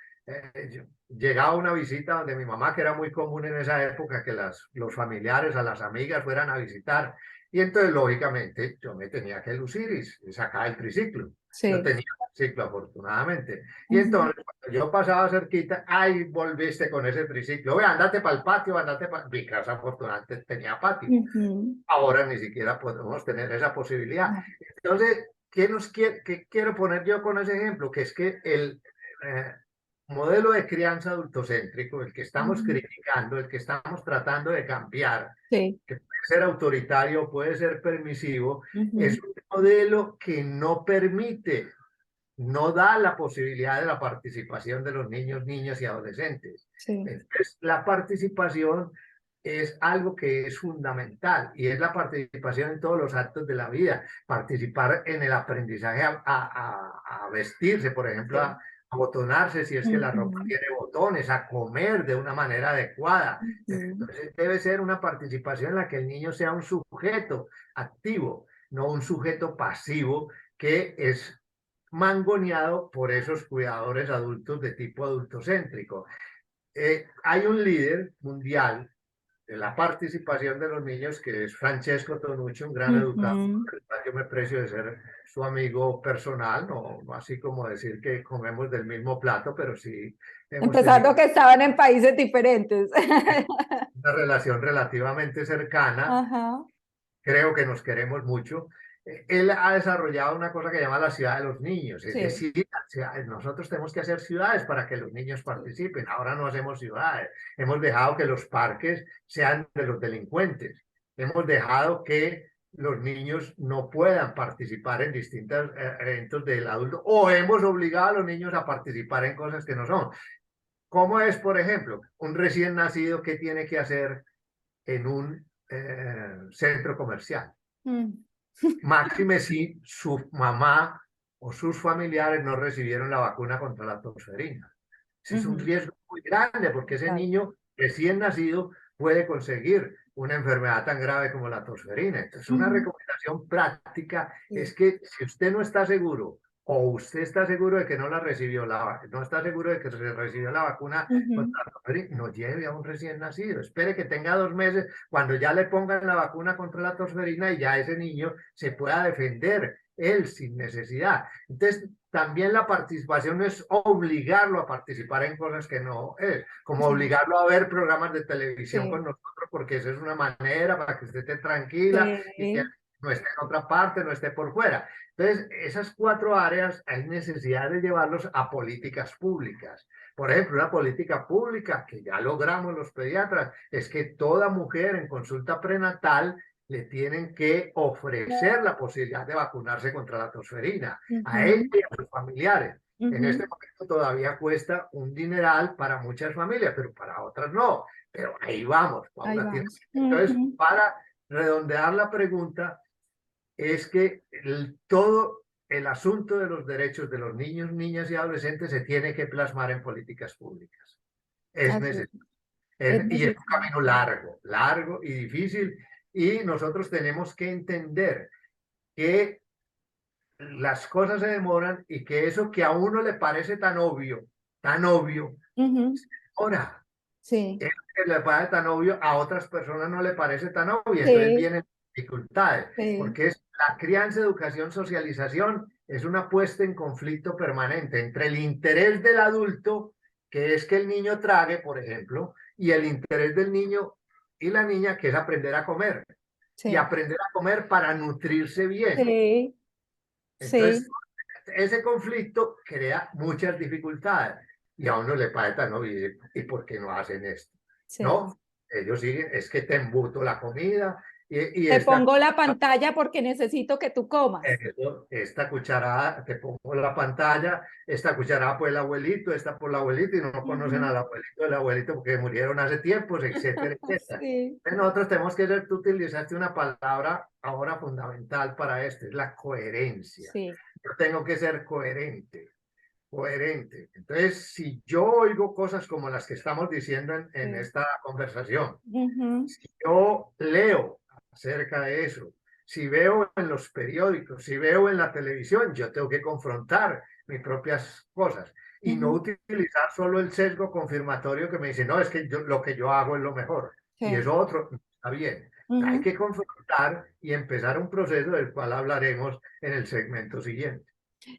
Llegaba una visita donde mi mamá, que era muy común en esa época, que los familiares, a las amigas fueran a visitar. Y entonces, lógicamente, yo me tenía que lucir y sacar el triciclo. Yo sí, tenía un triciclo, afortunadamente. Y ujú, entonces, cuando yo pasaba cerquita, ay, volviste con ese triciclo. Ve, andate para el patio, andate para... Mi casa, afortunadamente, tenía patio. ujú, Ahora ni siquiera podemos tener esa posibilidad. no, Entonces, qué quiero poner yo con ese ejemplo? Que es que el eh, modelo de crianza adultocéntrico, el que estamos ujú, criticando, el que estamos tratando de cambiar, sí, que puede ser autoritario, puede ser permisivo, es ujú, un modelo que no permite, no da la posibilidad de la participación de los niños, niñas y adolescentes. sí, Entonces, la participación es algo que es fundamental y es la participación en todos los actos de la vida, participar en el aprendizaje a vestirse, por ejemplo, sí, a botonarse si es que la ropa ujú, tiene botones, a comer de una manera adecuada. ujú, Entonces, debe ser una participación en la que el niño sea un sujeto activo, no un sujeto pasivo que es mangoneado por esos cuidadores adultos de tipo adultocéntrico. Hay un líder mundial de la participación de los niños que es Francesco Tonucci, un gran educador. ujú. Yo me precio de ser su amigo personal, no así como decir que comemos del mismo plato, pero sí hemos tenido Empezando que estaban en países diferentes. una relación relativamente cercana. Ajá, Creo que nos queremos mucho. Él ha desarrollado una cosa que llama la ciudad de los niños, es sí, decir, nosotros tenemos que hacer ciudades para que los niños sí, participen. Ahora no hacemos ciudades. Hemos dejado que los parques sean de los delincuentes. Hemos dejado que los niños no puedan participar en distintos eventos del adulto o hemos obligado a los niños a participar en cosas que no son. ¿Cómo es, por ejemplo, un recién nacido que tiene que hacer en un centro comercial? mm, Máxime si su mamá o sus familiares no recibieron la vacuna contra la tosferina. Ese es un ujú, riesgo muy grande porque ese claro, niño recién nacido puede conseguir una enfermedad tan grave como la tosferina. Entonces, una ujú, recomendación práctica es sí, que si usted no está seguro o usted está seguro de que no la recibió, no está seguro de que se recibió la vacuna ujú, contra la tosferina, no lleve a un recién nacido. Espere que tenga 2 meses cuando ya le pongan la vacuna contra la tosferina y ya ese niño se pueda defender él sin necesidad. Entonces, también la participación no es obligarlo a participar en cosas que no es, como sí, obligarlo a ver programas de televisión con sí, nosotros, porque esa es una manera para que usted esté tranquila y que sí, no esté en otra parte, no esté por fuera. Entonces, esas 4 áreas hay necesidad de llevarlos a políticas públicas. Por ejemplo, una política pública que ya logramos los pediatras es que toda mujer en consulta prenatal le tienen que ofrecer la posibilidad de vacunarse contra la tosferina a ella ujú, y a sus familiares. En este ujú, momento todavía cuesta un dineral para muchas familias, pero para otras no. Pero ahí vamos, ahí paulatinamente. vamos. Entonces, Ujú, para redondear la pregunta, es que todo el asunto de los derechos de los niños, niñas y adolescentes se tiene que plasmar en políticas públicas. Es así necesario. es Y es un necesario. camino largo, largo y difícil. Y nosotros tenemos que entender que las cosas se demoran y que eso que a uno le parece tan obvio, Ahora, sí, eso que le parece tan obvio, a otras personas no le parece tan obvio, entonces sí, vienen dificultades, sí, porque es la crianza, educación, socialización, es una puesta en conflicto permanente entre el interés del adulto, que es que el niño trague, por ejemplo, y el interés del niño y la niña, que es aprender a comer, y sí, aprender a comer para nutrirse bien. sí, Entonces, sí, ese conflicto crea muchas dificultades y a uno le parece, ¿no? ¿Y por qué no hacen esto? sí. No, ellos siguen, es que te embuto la comida y Te esta, pongo la pantalla porque necesito que tú comas. esta cucharada, te pongo la pantalla, esta cucharada por el abuelito, esta por la abuelita y no conocen Ujú. al abuelito del abuelito porque murieron hace tiempos, etcétera, etcétera. Sí, Entonces nosotros tenemos que ser, tú utilizaste una palabra ahora fundamental para esto, es la coherencia. sí. Yo tengo que ser coherente, coherente. Entonces, si yo oigo cosas como las que estamos diciendo en Sí. esta conversación, Ujú, si yo leo acerca de eso, si veo en los periódicos, si veo en la televisión, yo tengo que confrontar mis propias cosas y no ujú, utilizar solo el sesgo confirmatorio que me dice, no, es que lo que yo hago es lo mejor y sí. eso otro no está bien. Hay Ujú. que confrontar y empezar un proceso del cual hablaremos en el segmento siguiente.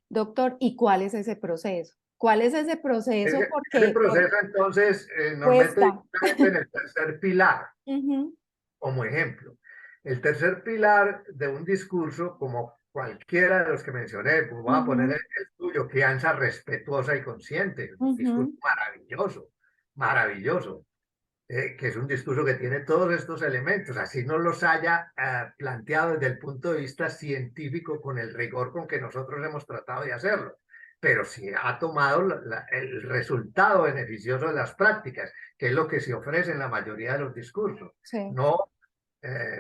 Doctor, ¿y cuál es ese proceso? ¿Cuál es ese proceso? Ese Porque proceso entonces nos mete cuesta. directamente en el tercer pilar. Ujú, Como ejemplo. El tercer pilar de un discurso, como cualquiera de los que mencioné, pues voy a poner ujú, el tuyo, crianza respetuosa y consciente, un discurso ujú, maravilloso, maravilloso, que es un discurso que tiene todos estos elementos, así no los haya planteado desde el punto de vista científico con el rigor con que nosotros hemos tratado de hacerlo, pero sí ha tomado el resultado beneficioso de las prácticas, que es lo que se ofrece en la mayoría de los discursos. sí, No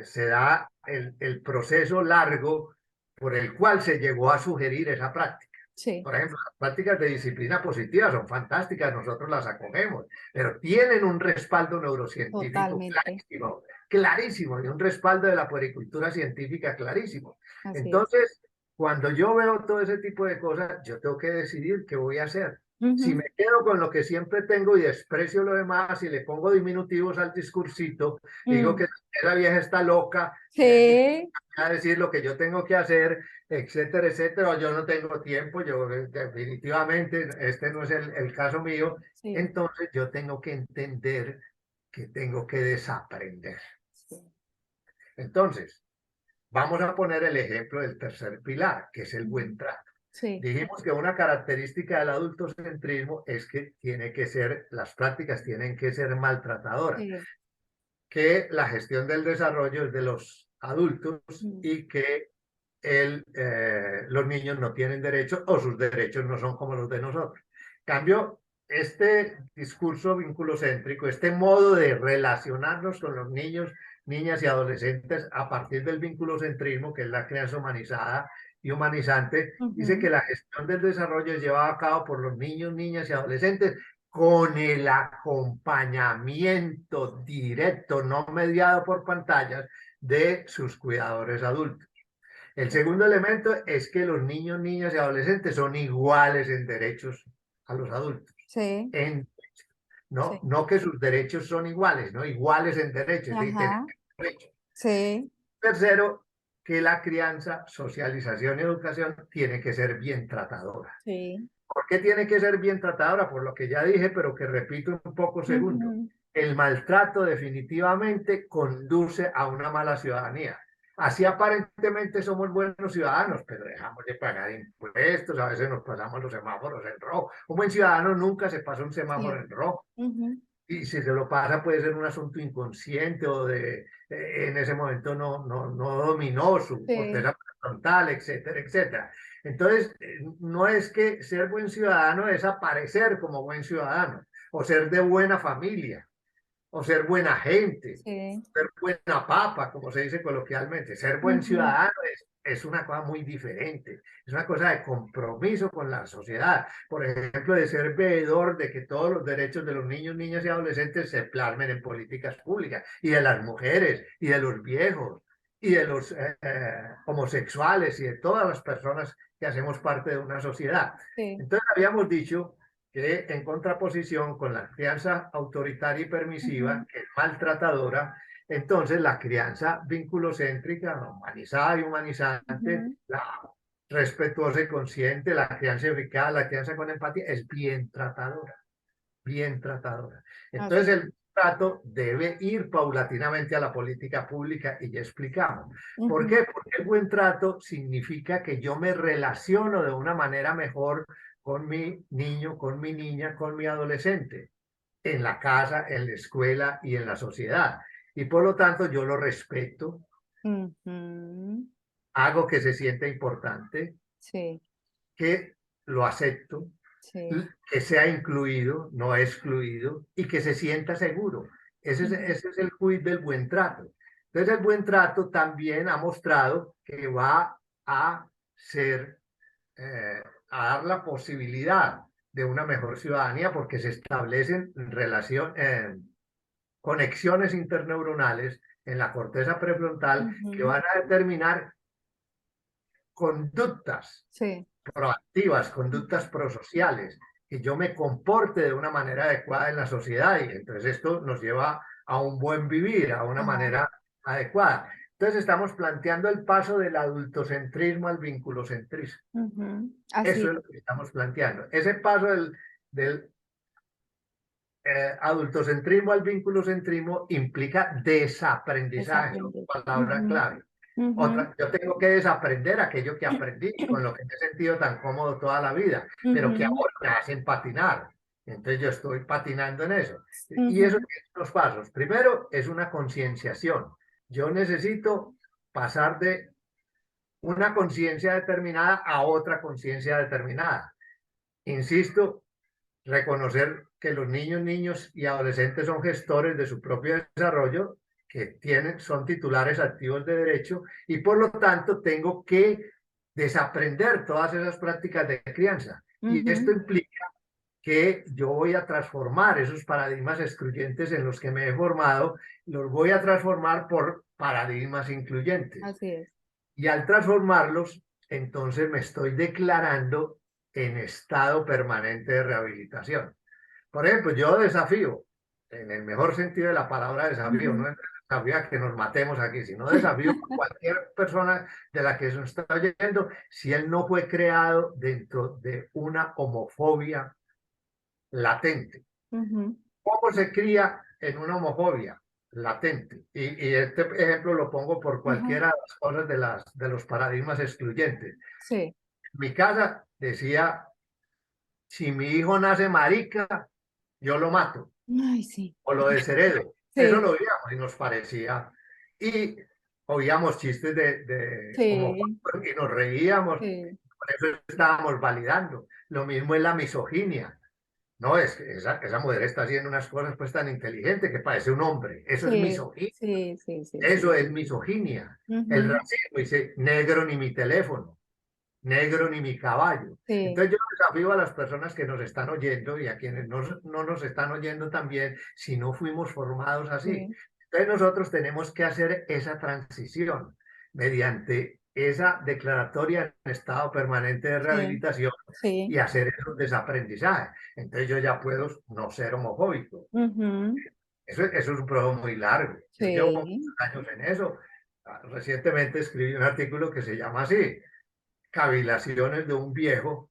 se da el proceso largo por el cual se llegó a sugerir esa práctica. sí, Por ejemplo, las prácticas de disciplina positiva son fantásticas, nosotros las acogemos, pero tienen un respaldo neurocientífico totalmente. clarísimo, clarísimo, y un respaldo de la puericultura científica clarísimo. Así es. Entonces, cuando yo veo todo ese tipo de cosas, yo tengo que decidir qué voy a hacer. Si Ujú, me quedo con lo que siempre tengo y desprecio lo demás y le pongo diminutivos al discursito y digo mm, que esa vieja está loca, sí, a decir lo que yo tengo que hacer, etcétera, etcétera, o yo no tengo tiempo, yo definitivamente, este no es el caso mío, sí, entonces yo tengo que entender que tengo que desaprender. sí, Entonces, vamos a poner el ejemplo del tercer pilar, que es el buen ujú, trato. sí, Dijimos que una característica del adultocentrismo es que tiene que ser, las prácticas tienen que ser maltratadoras, sí, que la gestión del desarrollo es de los adultos mm, y que los niños no tienen derechos o sus derechos no son como los de nosotros. Cambio, este discurso vinculocéntrico, este modo de relacionarnos con los niños, niñas y adolescentes a partir del vinculocentrismo, que es la crianza humanizada y humanizante, dice que ujú, la gestión del desarrollo es llevada a cabo por los niños, niñas y adolescentes con el acompañamiento directo, no mediado por pantallas, de sus cuidadores adultos. El sí, segundo elemento es que los niños, niñas y adolescentes son iguales en derechos a los adultos. sí, En, no, sí, no que sus derechos son iguales, no iguales en derechos, y tienen ajá, derechos. sí, Tercero, que la crianza, socialización y educación tiene que ser bien tratadora. sí, ¿Por qué tiene que ser bien tratadora? Por lo que ya dije, pero que repito un poco segundo. ujú, El maltrato definitivamente conduce a una mala ciudadanía. Así aparentemente somos buenos ciudadanos, pero dejamos de pagar impuestos, a veces nos pasamos los semáforos en rojo. Un buen ciudadano nunca se pasa un semáforo sí, en rojo. ujú, Y si se lo pasa puede ser un asunto inconsciente o en ese momento no dominó su sí, corteza frontal, etcétera, etcétera. Entonces, no es que ser buen ciudadano es aparecer como buen ciudadano o ser de buena familia o ser buena gente, sí, ser buena papa, como se dice coloquialmente. Ser buen ujú, ciudadano es una cosa muy diferente, es una cosa de compromiso con la sociedad. Por ejemplo, de ser veedor de que todos los derechos de los niños, niñas y adolescentes se plasmen en políticas públicas, y de las mujeres, y de los viejos, y de los homosexuales, y de todas las personas que hacemos parte de una sociedad. sí, Entonces, habíamos dicho que en contraposición con la crianza autoritaria y permisiva, que es maltratadora, entonces la crianza vinculocéntrica, humanizada y humanizante, la respetuosa y consciente, la crianza eficaz, la crianza con empatía, es bien tratadora, bien tratadora. Entonces Así. el trato debe ir paulatinamente a la política pública y ya explicamos. ¿Por qué? Porque el buen trato significa que yo me relaciono de una manera mejor con mi niño, con mi niña, con mi adolescente, en la casa, en la escuela y en la sociedad. Y por lo tanto yo lo respeto, Ujú. hago que se sienta importante, Sí, que lo acepto, sí. que sea incluido, no excluido, y que se sienta seguro. Ujú. Ese es el quid del buen trato. Entonces el buen trato también ha mostrado que va a ser, a dar la posibilidad de una mejor ciudadanía porque se establecen conexiones interneuronales en la corteza prefrontal que Ujú. van a determinar conductas Sí. proactivas, conductas prosociales, que yo me comporte de una manera adecuada en la sociedad y entonces esto nos lleva a un buen vivir, a una Ajá. manera adecuada. Entonces estamos planteando el paso del adultocentrismo al vinculocentrismo. Ujú. Eso Así es lo que estamos planteando. Ese paso del adultocentrismo al vinculocentrismo implica desaprendizaje, es desaprender. una palabra Ujú. clave. Ujú. Otra, yo tengo que desaprender aquello que aprendí, con lo que me he sentido tan cómodo toda la vida, pero que Ujú. ahora me hacen patinar. Entonces yo estoy patinando en eso. Y eso Ujú. tiene los pasos. Primero es una concienciación. Yo necesito pasar de una conciencia determinada a otra conciencia determinada. Insisto, reconocer que los niños y adolescentes son gestores de su propio desarrollo, que son titulares activos de derecho y por lo tanto tengo que desaprender todas esas prácticas de crianza. Y esto Ujú. implica que yo voy a transformar esos paradigmas excluyentes en los que me he formado, los voy a transformar por paradigmas incluyentes. Así es. Y al transformarlos, entonces me estoy declarando en estado permanente de rehabilitación. Por ejemplo, yo desafío, en el mejor sentido de la palabra desafío, Ujú. no es desafío a que nos matemos aquí, sino desafío a cualquier persona de la que se nos está oyendo, si él no fue creado dentro de una homofobia latente. Ujú. ¿Cómo se cría en una homofobia latente? Y este ejemplo lo pongo por Ajá. cualquiera de las cosas de los paradigmas excluyentes. Sí. Mi casa decía, si mi hijo nace marica, yo lo mato Ay, sí. o lo desheredo. Eso Sí. lo oíamos y nos parecía. Y oíamos chistes de Sí. homofóbicos y nos reíamos. Sí. Por eso estábamos validando. Lo mismo es la misoginia. No, es que esa mujer está haciendo unas cosas pues tan inteligentes que parece un hombre. Eso es Sí. misoginia. Sí. Sí. Sí. Eso Sí. es misoginia. El Ujú. racismo dice negro ni mi teléfono, negro ni mi caballo. Sí. Entonces yo desafío a las personas que nos están oyendo y a quienes no nos están oyendo también, si no fuimos formados así. Sí. Entonces nosotros tenemos que hacer esa transición mediante esa declaratoria en estado permanente de Sí. rehabilitación y Sí. hacer esos desaprendizajes. Entonces yo ya puedo no ser homofóbico. Ujú. Eso es un proceso muy largo. Yo llevo Sí. muchos años en eso. Recientemente escribí un artículo que se llama así, Cavilaciones de un viejo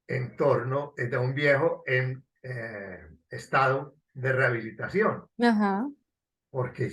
de un viejo en estado de rehabilitación. Ajá. Porque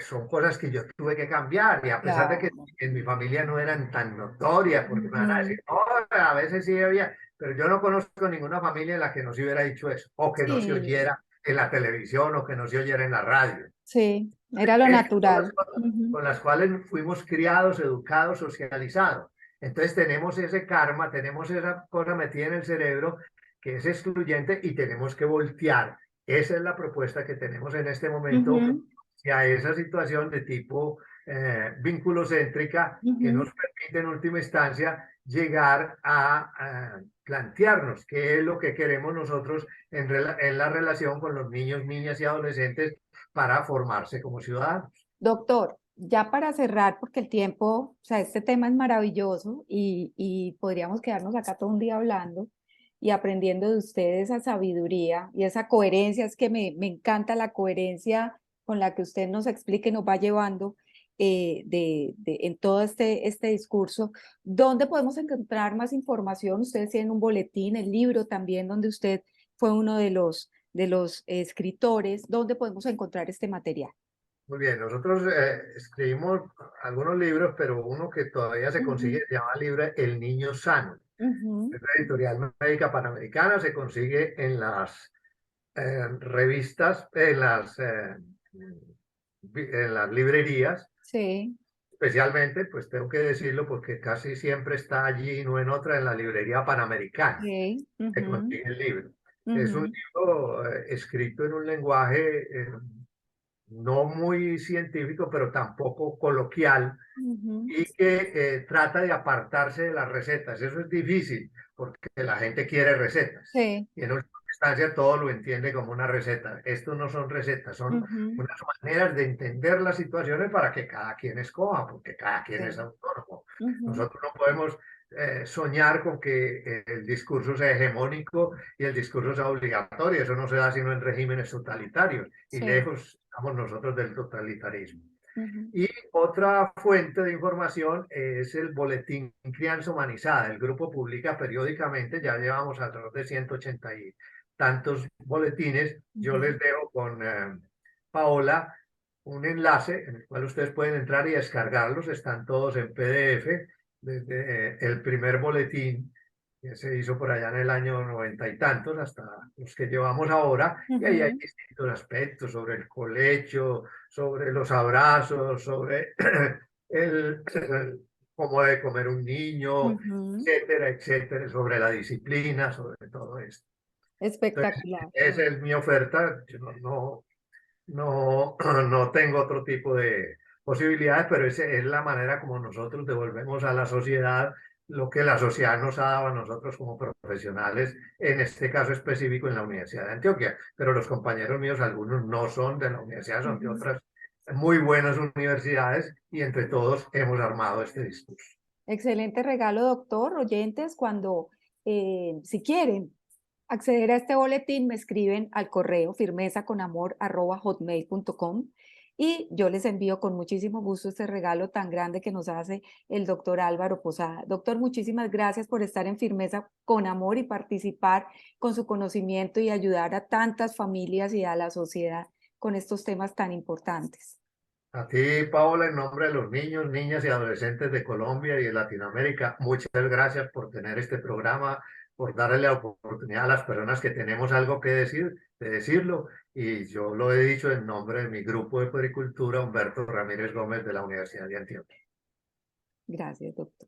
son cosas que yo tuve que cambiar y a pesar de que Claro. en mi familia no eran tan notorias, porque me van a decir, Ujú. no, a veces sí había, pero yo no conozco ninguna familia en la que no se hubiera dicho eso, o que no se Sí. oyera en la televisión o que no se oyera en la radio. Sí. Era lo Estas son las natural. cosas Ujú. con las cuales fuimos criados, educados, socializados. Entonces tenemos ese karma, tenemos esa cosa metida en el cerebro que es excluyente y tenemos que voltear. Esa es la propuesta que tenemos en este momento Ujú. hacia esa situación de tipo vinculocéntrica que Ujú. nos permite en última instancia llegar a plantearnos qué es lo que queremos nosotros en la relación con los niños, niñas y adolescentes para formarse como ciudadanos. Doctor, ya para cerrar, porque el tiempo, o sea, este tema es maravilloso y podríamos quedarnos acá todo un día hablando. y aprendiendo de ustedes esa sabiduría y esa coherencia. Es que me encanta la coherencia con la que usted nos explica y nos va llevando en todo este discurso. ¿Dónde podemos encontrar más información? Ustedes tienen un boletín, el libro también, donde usted fue uno de los escritores. ¿Dónde podemos encontrar este material? Muy bien, nosotros escribimos algunos libros, pero uno que todavía se consigue Ujú, se llama el libro El Niño Sano. ujú, Es la editorial médica panamericana, se consigue en las revistas, en las librerías, sí, especialmente, pues tengo que decirlo porque casi siempre está allí, no en otra, en la librería panamericana. sí, Se ujú, consigue el libro. Es un ujú, libro escrito en un lenguaje no muy científico, pero tampoco coloquial, ujú, y que trata de apartarse de las recetas. Eso es difícil porque la gente quiere recetas sí, y en última instancia todo lo entiende como una receta. Esto no son recetas, son ujú, unas maneras de entender las situaciones para que cada quien escoja, porque cada quien es sí, autónomo. ujú, Nosotros no podemos soñar con que el discurso sea hegemónico y el discurso sea obligatorio. Eso no se da sino en regímenes totalitarios y sí, lejos estamos nosotros del totalitarismo. ujú, Y otra fuente de información es el boletín Crianza Humanizada. El grupo publica periódicamente, ya llevamos alrededor de 180 y tantos boletines. Yo ujú, les dejo con Paola un enlace en el cual ustedes pueden entrar y descargarlos. Están todos en PDF, desde el primer boletín que se hizo por allá en el año 90 y tantos hasta los que llevamos ahora. Y ahí hay ujú, distintos aspectos sobre el colecho, sobre los abrazos, sobre cómo debe comer un niño, ujú. etcétera, etcétera, sobre la disciplina, sobre todo esto. Entonces, Espectacular. esa es mi oferta. Yo no tengo otro tipo de posibilidades, pero esa es la manera como nosotros devolvemos a la sociedad lo que la sociedad nos ha dado a nosotros como profesionales, en este caso específico en la Universidad de Antioquia. Pero los compañeros míos, algunos no son de la universidad, son de Ujú. otras muy buenas universidades y entre todos hemos armado este discurso. Excelente regalo, doctor. Oyentes, cuando, si quieren acceder a este boletín, me escriben al correo firmezaconamor@hotmail.com y yo les envío con muchísimo gusto este regalo tan grande que nos hace el doctor Álvaro Posada. Doctor, muchísimas gracias por estar en Firmeza con Amor y participar con su conocimiento y ayudar a tantas familias y a la sociedad con estos temas tan importantes. A ti, Paola, en nombre de los niños, niñas y adolescentes de Colombia y de Latinoamérica, muchas gracias por tener este programa, por darle la oportunidad a las personas que tenemos algo que decir, de decirlo. Y yo lo he dicho en nombre de mi grupo de puericultura, Humberto Ramírez Gómez de la Universidad de Antioquia. Gracias, doctor.